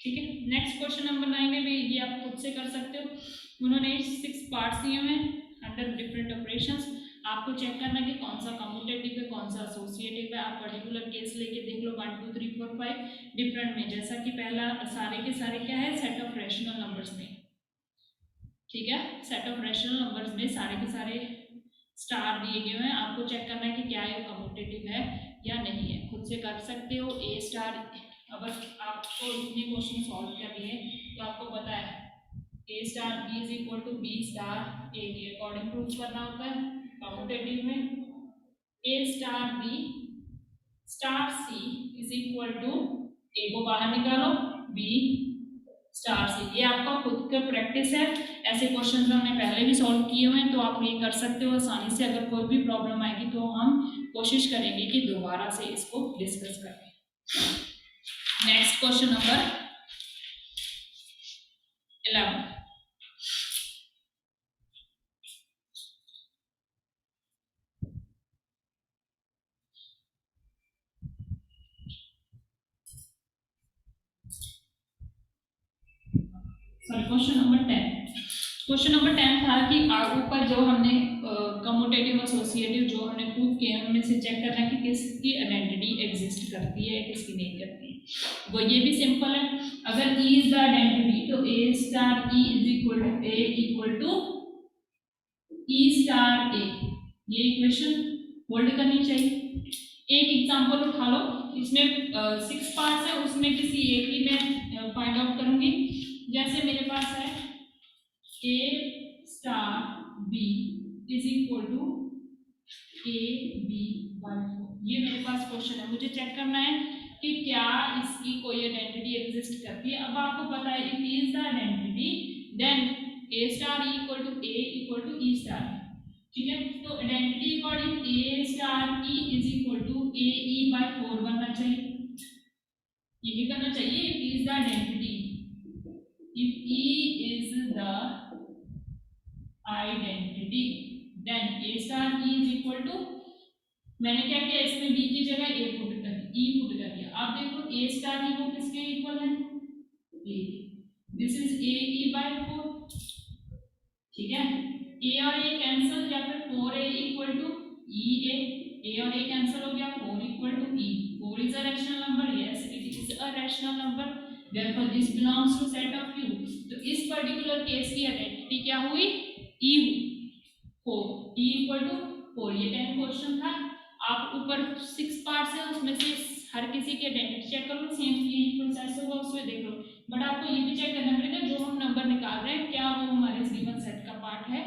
ठीक है? नेक्स्ट क्वेश्चन नंबर 9 में भी ये आप खुद से कर सकते हो। उन्होंने 6 पार्ट्स दिए हुए हैं अंडर डिफरेंट ऑपरेशंस। आपको चेक करना कि कौन सा कम्यूटेटिव है, कौन सा एसोसिएटिव है। आप पर्टिकुलर केस लेके देख लो 1 2 3 4 5 डिफरेंट में। जैसा कि पहला सारे के सारे क्या है? सेट ऑफ रैशनल नंबर्स में। ठीक है? सेट ऑफ रैशनल नंबर्स में सारे के सारे स्टार दिए गए हैं। आपको चेक करना है कि क्या ये कम्यूटेटिव है या नहीं है। खुद से कर सकते हो। A स्टार, अगर आपको इतने क्वेश्चन सॉल्व कर लिए तो आपको पता है A star B is equal to B star A के अकॉर्डिंग प्रूफ करना होता है। कम्यूटेटिव में A star B star C is equal to A को बाहर निकालो B स्टार C। ये आपका खुद का प्रैक्टिस है। ऐसे क्वेश्चंस हमने पहले भी सॉल्व किए हुए हैं, तो आप ये कर सकते हो आसानी से। अगर कोई भी प्रॉब्लम आएगी तो हम कोशिश करेंगे कि दोबारा से इसको डिस्कस करें। Next question number 11। Question number 10। Question number 10 था कि ऊपर जो हमने कम्यूटेटिव एसोसिएटिव जो हमने प्रूव किए उनमें से चेक करना है कि किसकी आइडेंटिटी एग्जिस्ट करती है, किसकी नहीं करती है। वो ये भी सिंपल है। अगर E इज द आइडेंटिटी तो A star E is equal to A equal to E star A, ये इक्वेशन होल्ड करनी चाहिए। एक एग्जांपल उठा लो, इसमें 6 पार्ट्स है, उसमें किसी एक ही मैं फाइंड आउट करूंगी। जैसे मेरे पास है A star B is equal to A B by 4, ये मेरे पास क्वेश्चन है। मुझे चेक करना है कि क्या इसकी कोई आइडेंटिटी एग्जिस्ट करती है। अब आपको पता है if E is the identity then A star equal to E star, ठीक है। तो identity according A star E is equal to A E by 4 बनना चाहिए, यही करना चाहिए। If E is the identity, if E is the identity then A star E is equal to, मैंने क्या किया इसमें बी की जगह ए पुट कर ई पुट कर दिया। आप देखो ए स्टार ई को किसके इक्वल है, A, this is A E by 4, ठीक है। ए और ए कैंसिल, या फिर 4a इक्वल टू ई ए और ए कैंसिल हो गया, 4 equal to E, 4 is a rational number, yes it is a rational number, therefore this belongs to set of U. तो इस पर्टिकुलर केस की आइडेंटिटी क्या हुई, ई हुई, 4, ई इक्वल टू 4। ये 10 क्वेश्चन था। आप ऊपर 6 पार्ट्स है, उसमें से हर किसी की आइडेंटिटी चेक करो, सेम यही प्रोसेस होगा उसमें देख लो। बट आपको ये भी चेक करना पड़ेगा जो हम नंबर निकाल रहे हैं क्या वो हमारे गिवन सेट का पार्ट है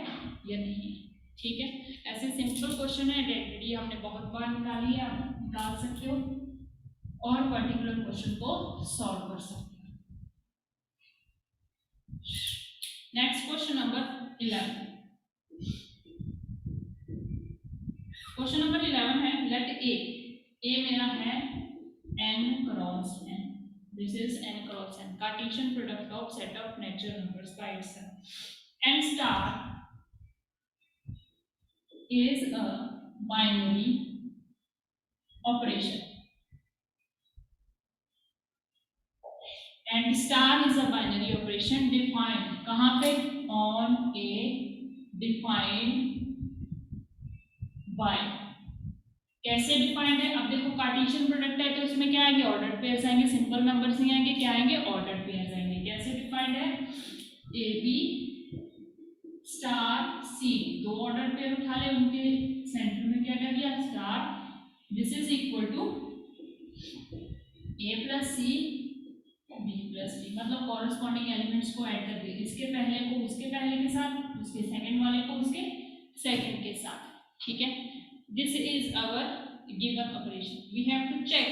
या नहीं, ठीक है। ऐसे सिंपल क्वेश्चन है, आइडेंटिटी हमने बहुत बार निकाली है, आप निकाल सकते हो और पर्टिकुलर क्वेश्चन को सॉल्व कर सकते हो। Next question number 11, question number 11 है लेट ए मेरा है n cross n, this is n cross n, Cartesian product of set of natural numbers by itself, and star is a binary operation, and star is a binary operation defined कहाँ पे, on a defined by, कैसे डिफाइंड है। अब देखो कार्टेशियन प्रोडक्ट है तो इसमें क्या आएंगे, ऑर्डर्ड पेयर्स आएंगे, सिंपल नंबर्स नहीं आएंगे, क्या आएंगे, ऑर्डर्ड पेयर्स आएंगे। कैसे डिफाइंड है, ए बी स्टार सी, दो ऑर्डर्ड पेयर उठा ले, उनके सेंटर में क्या कर दिया, star, this is equal to A plus C B plus D, मतलब कॉरेस्पॉन्डिंग एलिमेंट्स को ऐड कर दिए, इसके पहले को उसके पहले के साथ, उसके सेकंड वाले को उसके सेकंड के साथ, ठीक है। This is our given operation. We have to check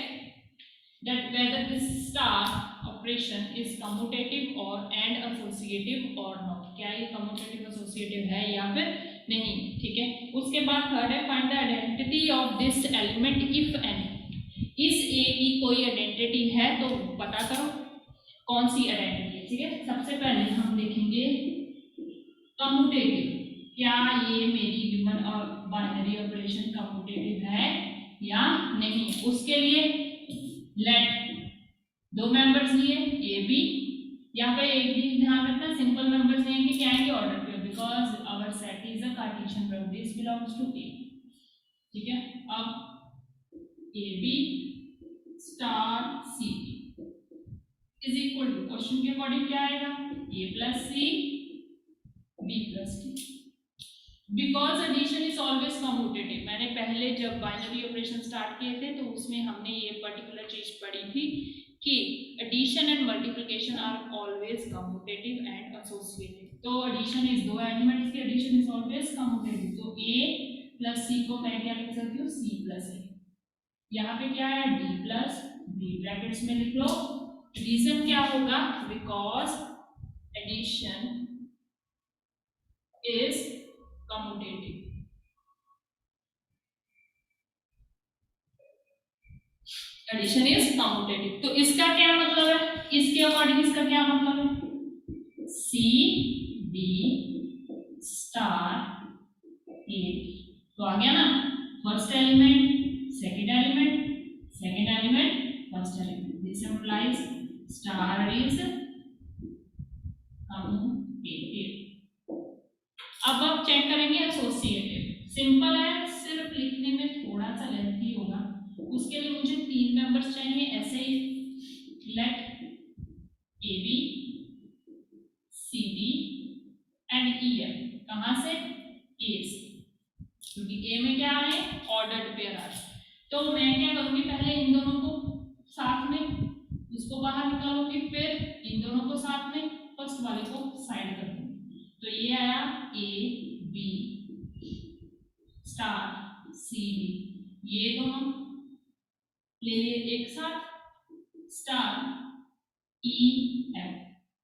that whether this star operation is commutative or and associative or not. क्या ये commutative associative है या फिर नहीं, ठीक है। उसके बाद थर्ड है find the identity of this element if any. इस A की कोई आइडेंटिटी है तो पता करो कौन सी आइडेंटिटी है, ठीक है। सबसे पहले हम देखेंगे कम्यूटेटिव, क्या ये मेरी गिवन और बाइनरी ऑपरेशन कम्यूटेटिव है या नहीं। उसके लिए लेट दो मेंबर्स लिए ए बी, यहाँ पे एक भी ध्यान रखना सिंपल मेंबर्स लेंगे, क्या आएंगे, ऑर्डर पे, because our set is a Cartesian product, this belongs to A, ठीक है। अब A B star C is equal to, question के अकॉर्डिंग क्या आएगा, A plus C B plus D, because addition is always commutative. मैंने पहले जब बाइनरी ऑपरेशन स्टार्ट किए थे तो उसमें हमने ये पर्टिकुलर चीज पढ़ी थी कि addition and multiplication are always commutative and associative. तो एडिशन इज दो एलिमेंट्स की एडिशन इज ऑलवेज कम्यूटेटिव, तो ए प्लस सी को मैं क्या लिख सकती हूँ, सी प्लस ए, यहाँ पे क्या है, डी प्लस बी, ब्रैकेट्स में लिख लो। रीजन क्या होगा, because addition is commutative, addition is commutative. तो इसका क्या मतलब है, इसके अकॉर्डिंग इसका क्या मतलब है, सी डी स्टार ए, तो आ गया ना, first element second element, second element first element, this implies star is commutative. अब आप चेक करेंगे एसोसिएटिव, सिंपल है, सिर्फ लिखने में थोड़ा सा लेंथी होगा, उसके लिए मुझे तीन मेंबर्स चाहिए ऐसे ही, let A B C D and E F, कहाँ से, ए ए से, क्योंकि ए में क्या आ रहे हैं, ऑर्डर्ड पेयर आ रहे हैं। तो मैं क्या करूंगी, पहले इन दोनों को साथ में उसको बाहर निकालूंगी, फिर इन दोनों को साथ में फर्स्ट वाले को साइड कर दूंगी। तो ये आया A B star C D, ये दोनों ले लिए एक साथ, स्टार ई एफ।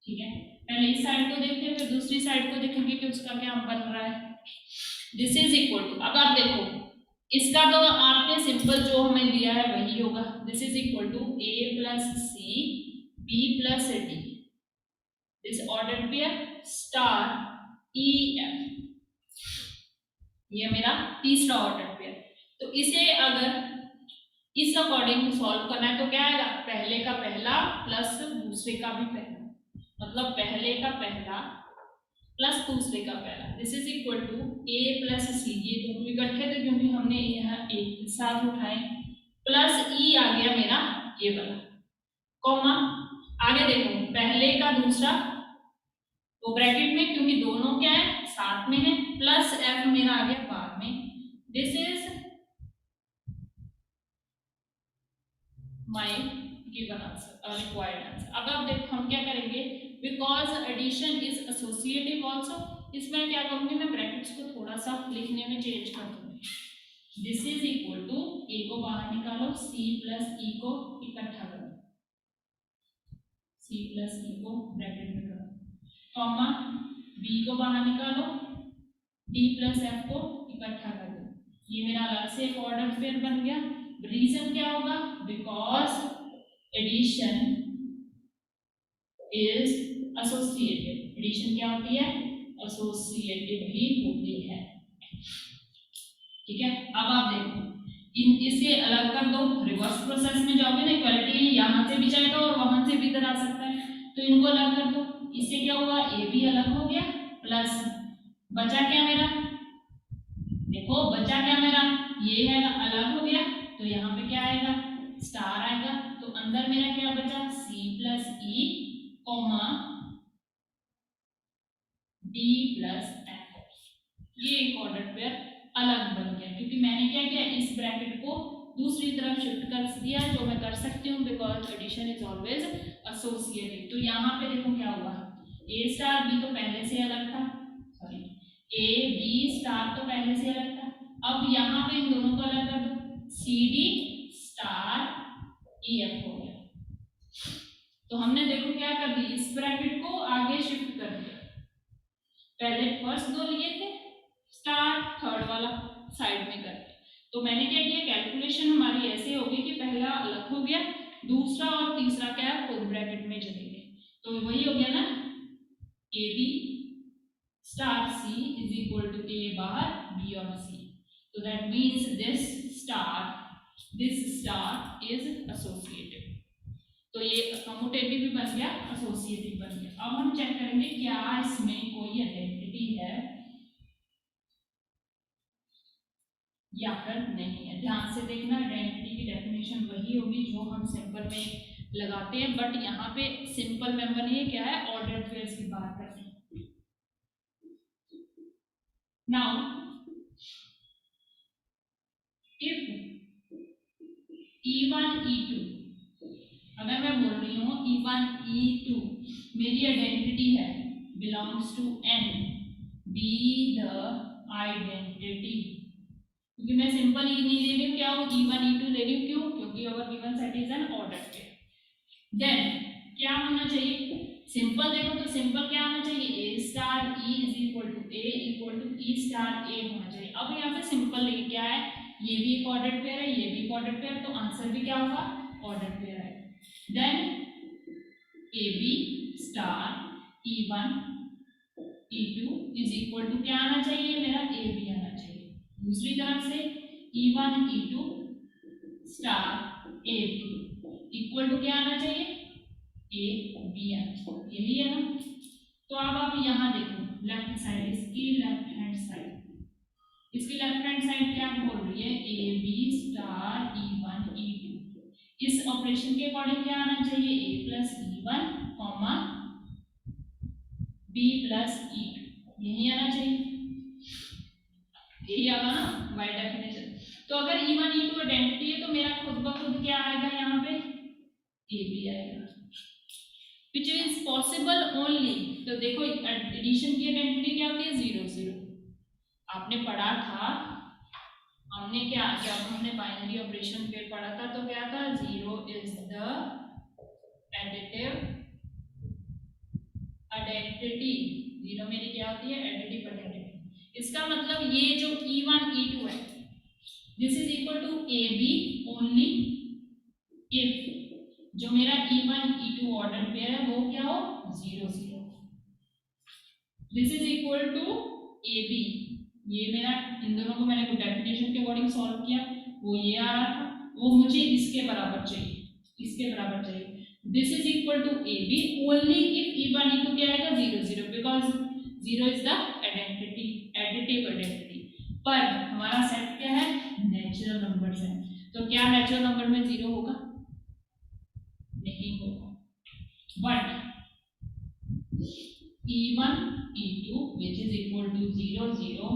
ठीक है, पहले इस साइड को देखते हैं, फिर दूसरी साइड को देखेंगे कि उसका क्या बन रहा है। दिस इज इक्वल टू, अब आप देखो इसका तो आपने सिंपल जो हमें दिया है वही होगा। This is equal to A plus C B plus D, this order pair star E F, ये मेरा तीसरा ऑर्डर पेयर। तो इसे अगर इस अकॉर्डिंग सॉल्व करना है तो क्या आएगा, पहले का पहला प्लस दूसरे का भी पहला, मतलब पहले का पहला प्लस दूसरे का पहला। This is equal to A plus C, ये दोनों इकट्ठे थे क्योंकि हमने यहाँ एक साथ उठाए, प्लस ई आ गया मेरा ये वाला, कॉमा आगे देखो पहले का दूसरा तो ब्रैकेट में, क्योंकि दोनों क्या है साथ में है, प्लस एफ मेरा आ गया बाद में। This is my given answer, required answer. अब आप देखो हम क्या करेंगे, because addition is associative also, इसमें क्या करूंगी मैं ब्रैकेट्स को थोड़ा सा लिखने में चेंज कर दूंगी। दिस इज इक्वल टू ए को बाहर निकालो, सी प्लस ई को इकट्ठा करो, सी प्लस ई को ब्रैकेट में करो, कॉमा बी को बाहर निकालो, डी प्लस एफ को इकट्ठा कर दो। ये मेरा अलग से एक ऑर्डर पेयर बन गया। रीजन क्या होगा, because addition is associative, addition क्या होती है, एसोसिएटिव ही होती है। ठीक है, अब आप देखो इसे अलग कर दो, रिवर्स प्रोसेस में जाओगे ना, इक्वालिटी यहाँ से भी जाएगा और वहां से भी इधर आ सकता है, तो इनको अलग कर दो। इससे क्या हुआ, ए भी अलग हो गया, प्लस बचा क्या मेरा, देखो बचा क्या मेरा, ये है अलग हो गया, तो यहाँ पे क्या आएगा, स्टार आएगा। तो अंदर मेरा क्या बचा, सी प्लस ई कॉमा डी प्लस एफ, ये एक ऑर्डर पेयर अलग बन गया, क्योंकि मैंने क्या किया, इस ब्रैकेट को दूसरी तरफ शिफ्ट कर दिया, जो मैं कर सकती हूँ because addition is always associative. तो यहाँ पे देखो क्या हुआ, ए स्टार बी तो पहले से अलग था, सॉरी ए बी स्टार तो पहले से अलग था, अब यहाँ पे इन दोनों को अलग कर दो, C D star E F हो गया। तो हमने देखो क्या कर दी, इस ब्रैकेट को आगे शिफ्ट कर दिया, पहले फर्स्ट दो लिए थे स्टार, थर्ड वाला साइड में करके। तो मैंने क्या किया, कैलकुलेशन हमारी ऐसे होगी कि पहला अलग हो गया, दूसरा और तीसरा क्या है खुद ब्रैकेट में चले गए, तो वही हो गया ना, A B star C is equal to A bar B और सी। तो that means this star is associative. तो ये कम्यूटेटिव भी बन गया, एसोसिएटिव बन गया। अब हम चेक करेंगे क्या इसमें कोई आइडेंटिटी है या फिर नहीं है। ध्यान से देखना, आइडेंटिटी की डेफिनेशन वही होगी जो हम सिंपल में लगाते हैं, बट यहाँ पे सिंपल मेंबर नहीं है, क्या है, ऑर्डर्ड पेयर्स की बात करते हैं। नाउ इफ E1 E2, अगर मैं बोल रही हूँ E1 E2 मेरी आइडेंटिटी है, belongs to N, be the identity, क्योंकि मैं सिंपल ई नहीं ले रही हूँ, क्या हूँ E1 E2 ले रही हूँ, क्यों, क्योंकि our given set is an ordered pair. Then क्या होना चाहिए, सिंपल देखो तो सिंपल क्या होना चाहिए, A star E is equal to A equal to E star A होना चाहिए। अब यहाँ पे सिंपल लेके क्या है, ये भी एक ऑर्डर्ड पेयर है, ये भी एक ऑर्डर्ड पेयर, तो आंसर भी क्या होगा, ऑर्डर्ड पेयर है। Then A B star E1 E2 is equal to क्या आना चाहिए, मेरा ए बी आना चाहिए। दूसरी तरफ से E1 E2 star A B equal to क्या आना चाहिए, ए बी आना चाहिए, यही है ना। तो अब आप यहाँ देखो लेफ्ट साइड, इसकी लेफ्ट हैंड साइड, इसकी लेफ्ट हैंड साइड क्या बोल रही है, ए बी स्टार E1 E2, इस ऑपरेशन के अकॉर्डिंग क्या आना चाहिए, A plus E1 comma B plus E2, यही आना चाहिए। यही आगा ना बाय डेफिनेशन। तो अगर E1 E2 आइडेंटिटी है तो मेरा खुद ब खुद क्या आएगा यहाँ पे AB आएगा, विच इज पॉसिबल ओनली। तो देखो एडिशन की आइडेंटिटी क्या होती है 0 0। आपने पढ़ा था, हमने क्या जब हमने बाइनरी ऑपरेशन पे पढ़ा था तो क्या था 0 इज द एडिटिव आइडेंटिटी। 0 मेरी क्या होती है एडिटिव आइडेंटिटी। इसका मतलब ये जो E1 E2 है this is equal to AB only if जो मेरा E1 E2 ऑर्डर पेयर है वो क्या हो 0 0। This is equal to AB, ये मेरा इन दोनों को मैंने डेफिनेशन के अकॉर्डिंग सॉल्व किया, वो ये आ रहा था, वो मुझे इसके बराबर चाहिए, इसके बराबर चाहिए। This is equal to AB only if E1 E2 क्या आएगा 0 0 because 0 is the identity additive identity. पर हमारा सेट क्या है नेचुरल नंबर्स है, तो क्या नेचुरल नंबर में 0 होगा नहीं होगा। But E1 E2 which is equal to 0 0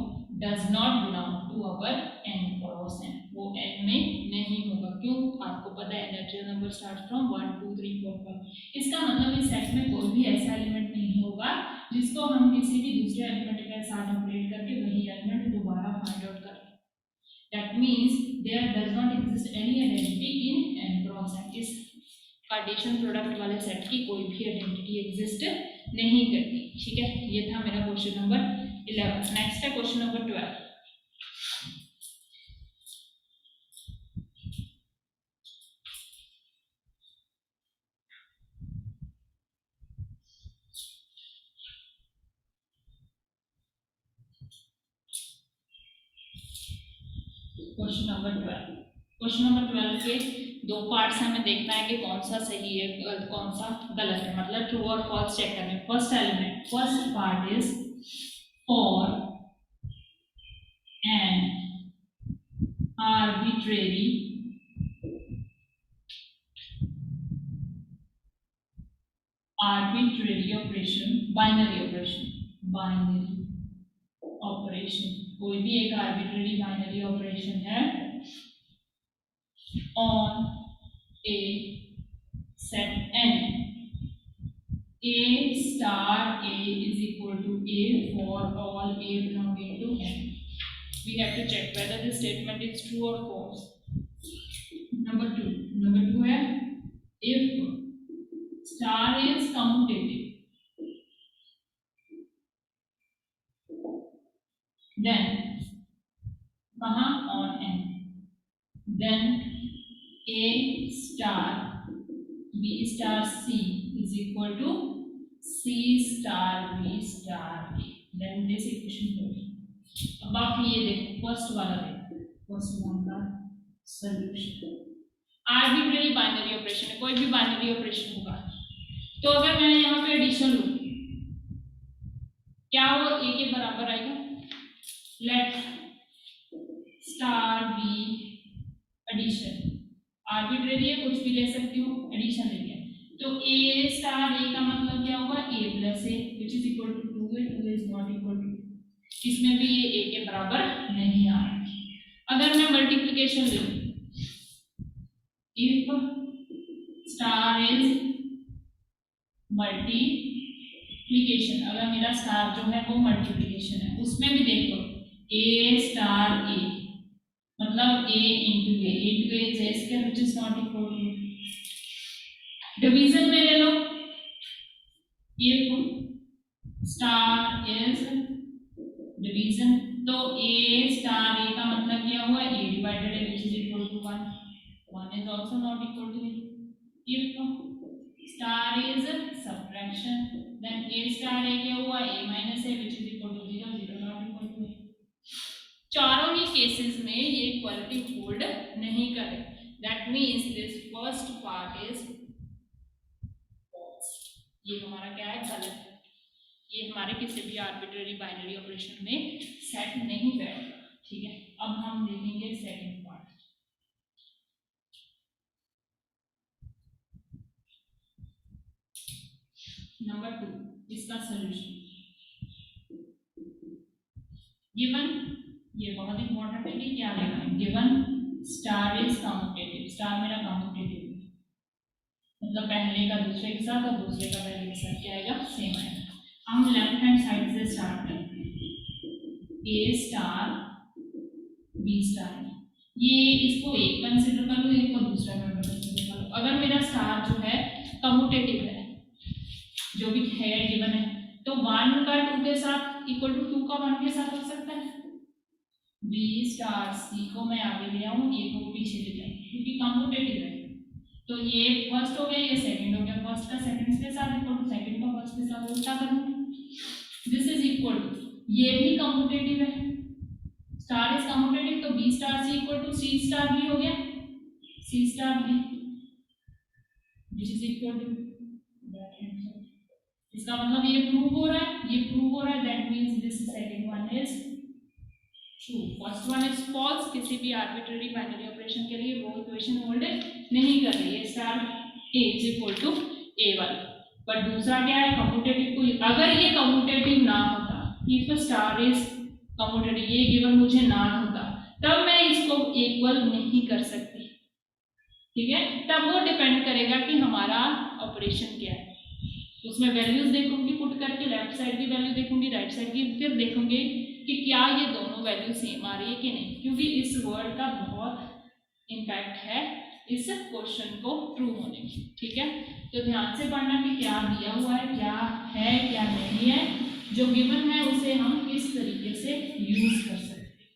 does not belong to our n cross n, वो n में नहीं होगा। क्यों आपको पता है नेचुरल नंबर स्टार्ट फ्रॉम 1 2 3 4 5। इसका मतलब इस सेट में कोई भी ऐसा एलिमेंट नहीं होगा जिसको हम किसी भी दूसरे एलिमेंट के साथ ऑपरेट करके वही एलिमेंट दोबारा फाइंड आउट करें। That means there does not exist any identity in n cross n। इस कार्टेशियन प्रोडक्ट वाले सेट की कोई भी आइडेंटिटी एग्जिस्ट नहीं करती। ठीक है, ये था मेरा क्वेश्चन नंबर 11। नेक्स्ट है question number 12। Question number 12, question number 12 के दो पार्ट्स हमें देखना है कि कौन सा सही है कौन सा गलत है, मतलब ट्रू और फॉल्स चेक करना है। First element first part is for an arbitrary operation, binary operation, कोई भी एक आर्बिट्रेरी बाइनरी ऑपरेशन है on a set n, a star a is equal to a for all a belonging to n. We have to check whether this statement is true or false. Number two है if star is commutative then कहाँ on n, then a star b star c is equal to c star b star a, then this equation holds. अब आप ये देखो फर्स्ट वाला देखो, फर्स्ट वन का सॉल्यूशन आर्बिट्रेरी बाइनरी ऑपरेशन है, कोई भी बाइनरी ऑपरेशन होगा तो अगर मैं यहाँ पे एडिशन लूं क्या वो a के बराबर आएगा। Let star be addition, arbitrary है कुछ भी ले सकती हूँ, एडिशन ले लिया तो a स्टार a का मतलब क्या होगा a plus a which is equal to 2 है, 2 इज नॉट इक्वल टू, इसमें भी ये a के बराबर नहीं आ रहा। अगर मैं मल्टीप्लिकेशन लूं इफ स्टार इज मल्टीप्लिकेशन, अगर मेरा स्टार जो है वो मल्टीप्लिकेशन है उसमें भी देखो a स्टार a मतलब a into a is a square which is not equal to, division में ले लो इफ स्टार इज डिवीजन तो a स्टार a का मतलब क्या हुआ a divided a which is equal to 1, 1 is also not equal to a. If star is subtraction then a star a क्या हुआ a minus a which is equal to 0, 0 not equal to a। चारों ही केसेस में ये इक्वालिटी होल्ड नहीं करे, that means this first part is false, ये हमारा क्या है गलत है, ये हमारे किसी भी आर्बिट्रेरी बाइनरी ऑपरेशन में सेट नहीं बैठेगा। ठीक है, अब हम देखेंगे सेकंड पार्ट। नंबर 2 इसका सॉल्यूशन गिवन ये बहुत इंपॉर्टेंट है कि क्या लेना है, given star is commutative, star मेरा कम्यूटेटिव मतलब पहले का दूसरे के साथ और दूसरे का पहले के साथ क्या आएगा, सेम आएगा। हम लेफ्ट हैंड साइड से स्टार्ट करते हैं, ए स्टार बी स्टार, ये इसको एक कंसिडर कर लो, एक को दूसरा मेंबर कंसिडर कर लो। अगर मेरा स्टार जो है कम्यूटेटिव है, जो भी है गिवन है, तो 1 का 2 के साथ इक्वल टू 2 का 1 के साथ हो सकता है। बी स्टार सी को मैं आगे ले आऊँ, ए को पीछे ले जाऊँ, क्योंकि कम्यूटेटिव है। तो ये फर्स्ट हो गया, ये सेकंड हो गया, फर्स्ट का सेकंड के साथ इक्वल टू सेकंड का फर्स्ट के साथ उल्टा करूंगी। दिस इज इक्वल टू, ये भी कम्यूटेटिव है, स्टार इज कम्यूटेटिव, तो B star C equal to C star B हो गया, C star B, this is equal to, इसका मतलब ये प्रूव हो रहा है, ये प्रूव हो रहा है, that means this second one is true, first one is false. किसी भी आर्बिट्ररी बाइनरी ऑपरेशन के लिए वो इक्वेशन होल्ड नहीं कर रही है, star A is equal to A one. पर दूसरा क्या है, कम्यूटेटिव को, अगर ये कम्यूटेटिव ना होता, इफ स्टार इज कम्यूटेटिव, ये गिवन मुझे ना होता, तब मैं इसको इक्वल नहीं कर सकती, ठीक है। तब वो डिपेंड करेगा कि हमारा ऑपरेशन क्या है, उसमें वैल्यूज देखूंगी पुट करके, लेफ्ट साइड की वैल्यू देखूंगी, राइट साइड की, फिर देखूंगी कि क्या ये दोनों वैल्यू सेम आ रही है कि नहीं, क्योंकि इस वर्ड का बहुत इम्पैक्ट है इस क्वेश्चन को ट्रू होने की, ठीक है। तो ध्यान से पढ़ना कि क्या दिया हुआ है, क्या है क्या नहीं है, जो गिवन है उसे हम किस तरीके से यूज कर सकते हैं।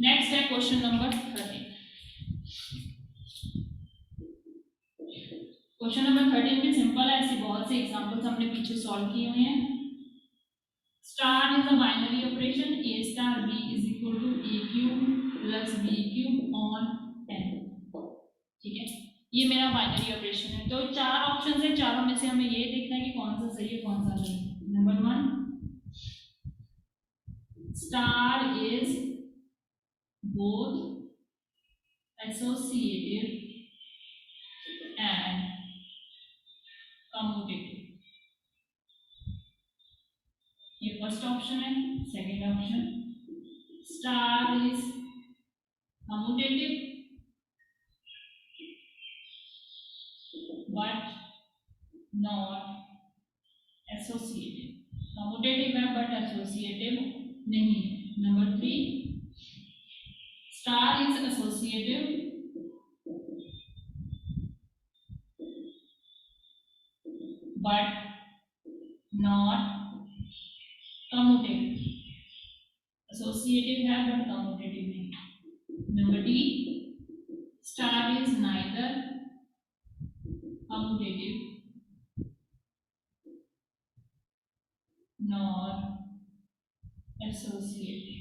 नेक्स्ट है क्वेश्चन नंबर 13। क्वेश्चन नंबर 13 भी सिंपल है, ऐसे बहुत से एग्जांपल्स हमने पीछे सॉल्व किए हुए हैं। Star is a binary operation, A star B is equal to A cube plus B cube on 10, ठीक है। ये मेरा बाइनरी ऑपरेशन है। तो 4 ऑप्शन है, चारों में से हमें ये देखना है कि कौन सा सही है कौन सा गलत है। Number 1, star is both associative and commutative, ये फर्स्ट ऑप्शन है। Second option, star is commutative but not associative, commutative है बट एसोसिएटिव नहीं है। Number 3, star is associative but not commutative, associative है बट कम्यूटेटिव नहीं। Number D, star is neither commutative nor associative,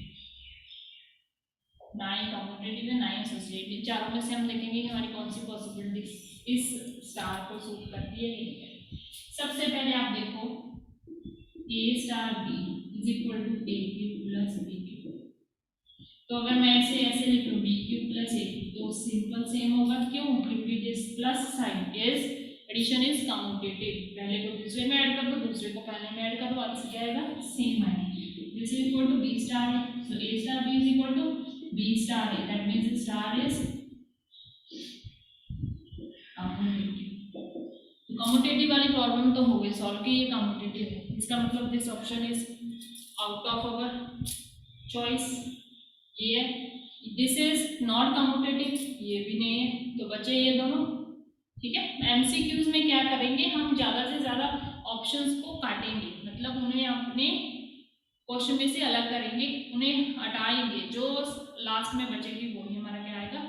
ना ही कम्यूटेटिव है ना ही एसोसिएटिव। चारों में से हम देखेंगे कि हमारी कौन सी पॉसिबिलिटी इस स्टार को सूट करती है नहीं है। सबसे पहले आप देखो, A star B is equal to A cube plus B cube, तो अगर मैं ऐसे लिख लूँ B cube plus A cube, तो सिंपल सेम होगा। क्यों? क्योंकि this plus sign is addition is commutative, पहले को दूसरे में ऐड कर दो, दूसरे को पहले में ऐड कर दो, आंसर क्या आएगा, सेम आएगा। This is equal to B star A, so A star B is equal to B star A, that means star is commutative. Commutative वाली प्रॉब्लम तो हो गई सॉल्व की, ये कम्यूटेटिव है, इसका मतलब this option is out of our choice, ये है। दिस इज नॉट कम्यूटेटिव, ये भी नहीं है, तो बचे ये दोनों, ठीक है। एमसीक्यूज में क्या करेंगे, हम ज़्यादा से ज़्यादा ऑप्शंस को काटेंगे, मतलब उन्हें अपने क्वेश्चन में से अलग करेंगे, उन्हें हटाएंगे, जो लास्ट में बचेगी वही हमारा क्या आएगा,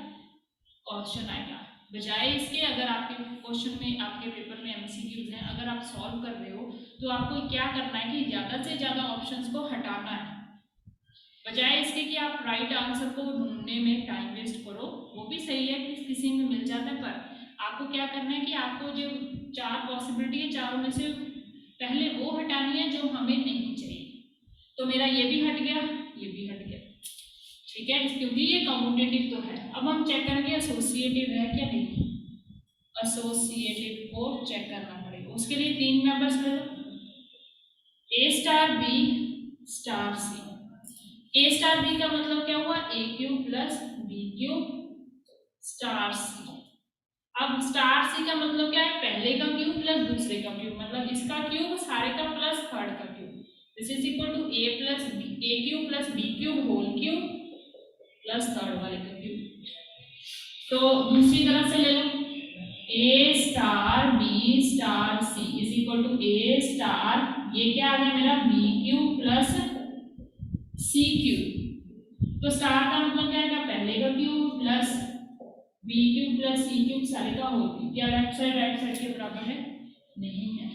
क्वेश्चन आएगा। बजाय इसके, अगर आपके क्वेश्चन में, आपके पेपर में एमसीक्यूज हैं, अगर आप सॉल्व कर रहे हो तो आपको क्या करना है कि ज़्यादा से ज़्यादा ऑप्शंस को हटाना है, बजाय इसके कि आप राइट आंसर को ढूंढने में टाइम वेस्ट करो। वो भी सही है कि किसी में मिल जाता है, पर आपको क्या करना है कि आपको जो 4 पॉसिबिलिटी है, चारों में से पहले वो हटानी है जो हमें नहीं चाहिए। तो मेरा ये भी हट गया, ये भी हट गया, ठीक है, क्योंकि ये कम्यूटेटिव तो है। अब हम चेक करेंगे एसोसिएटिव है क्या नहीं, एसोसिएटिव को चेक करना पड़ेगा। उसके लिए 3 मेंबर्स ले लो, A star B star C. A star B का मतलब क्या हुआ, A cube plus B cube star C. अब स्टार सी का मतलब क्या है, पहले का क्यूब प्लस दूसरे का क्यूब, मतलब इसका क्यूब सारे का प्लस थर्ड का cube. This is equal to A plus B, A cube plus B cube whole cube plus third वाले का क्यूब। तो दूसरी तरफ से ले लो, A star B star C is equal to A star, ये क्या आ गया मेरा B cube plus C cube. तो स्टार का मतलब क्या है, पहले का cube plus B cube plus C cube सारे का होल क्यूब। क्या लेफ्ट साइड राइट साइड के बराबर है, नहीं है।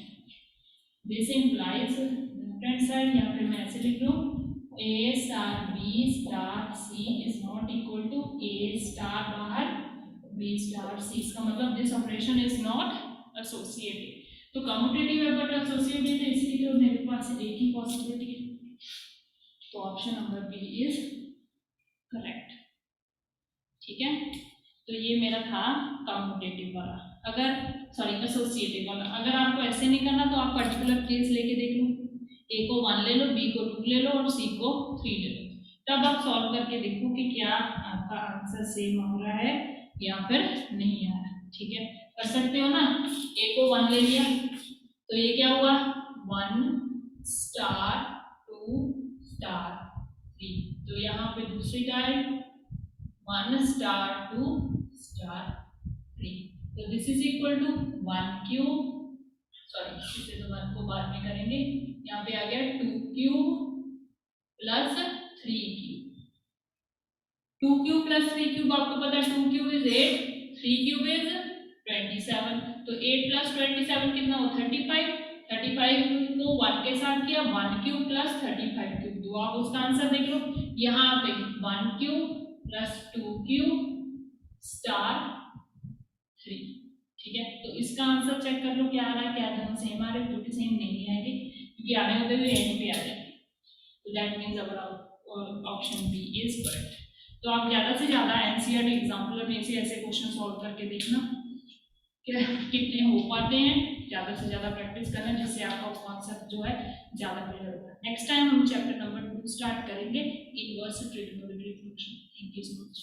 This implies left hand side, या फिर मैं ऐसे लिख लूं A star B star C is not equal to A star बाहर बी स्टार सी। इसका मतलब this operation is not associative. तो कम्यूटेटिव है बट एसोसिएटिव है, इसकी तो मेरे पास एक ही पॉसिबिलिटी है, तो option number B is correct. ठीक है, तो ये मेरा था कम्यूटेटिव वाला। अगर सॉरी एसोसिएटिव वाला, अगर आपको ऐसे नहीं करना तो आप पर्टिकुलर केस लेके देख लो, ए को 1 ले लो, बी को 2 ले लो और सी को 3 ले लो। तब आप सॉल्व करके देखो कि क्या आपका आंसर सेम आ रहा है या फिर नहीं आ रहा। ठीक है, कर सकते हो ना। ए को 1 ले लिया तो ये क्या हुआ 1 स्टार 2 स्टार 3, तो यहाँ पे दूसरी टाइप 1 स्टार 2 स्टार 3, तो this is equal to 1 cube, sorry इसे तो 1 को बाद में करेंगे, यहाँ पे आ गया 2 cube plus 3 cube. 2 cube plus 3 cube आपको पता है 2 क्यूब इज 8, 3 क्यूब इज 27, तो 8 प्लस 27 कितना हो 35, 35 को 1 के साथ किया 1 क्यूब प्लस 35 क्यूब, तो आप उसका आंसर देख लो यहाँ पे 1 क्यूब प्लस 2 क्यूब स्टार 3। ठीक है, तो इसका आंसर चेक कर लो क्या आ रहा है, क्या दोनों सेम आ रहे हैं, क्योंकि सेम नहीं आएगी क्योंकि आने होते हुए एंड पे आ जाएंगे, तो that means our option B is correct. तो आप ज़्यादा से ज़्यादा एनसीईआरटी एग्जाम्पलर में से ऐसे क्वेश्चन सॉल्व करके देखना कि कितने हो पाते हैं, ज़्यादा से ज़्यादा प्रैक्टिस करना जिससे आपका कॉन्सेप्ट जो है ज़्यादा क्लियर होगा। नेक्स्ट टाइम हम चैप्टर नंबर 2 स्टार्ट करेंगे, inverse trigonometry function. Thank you so much.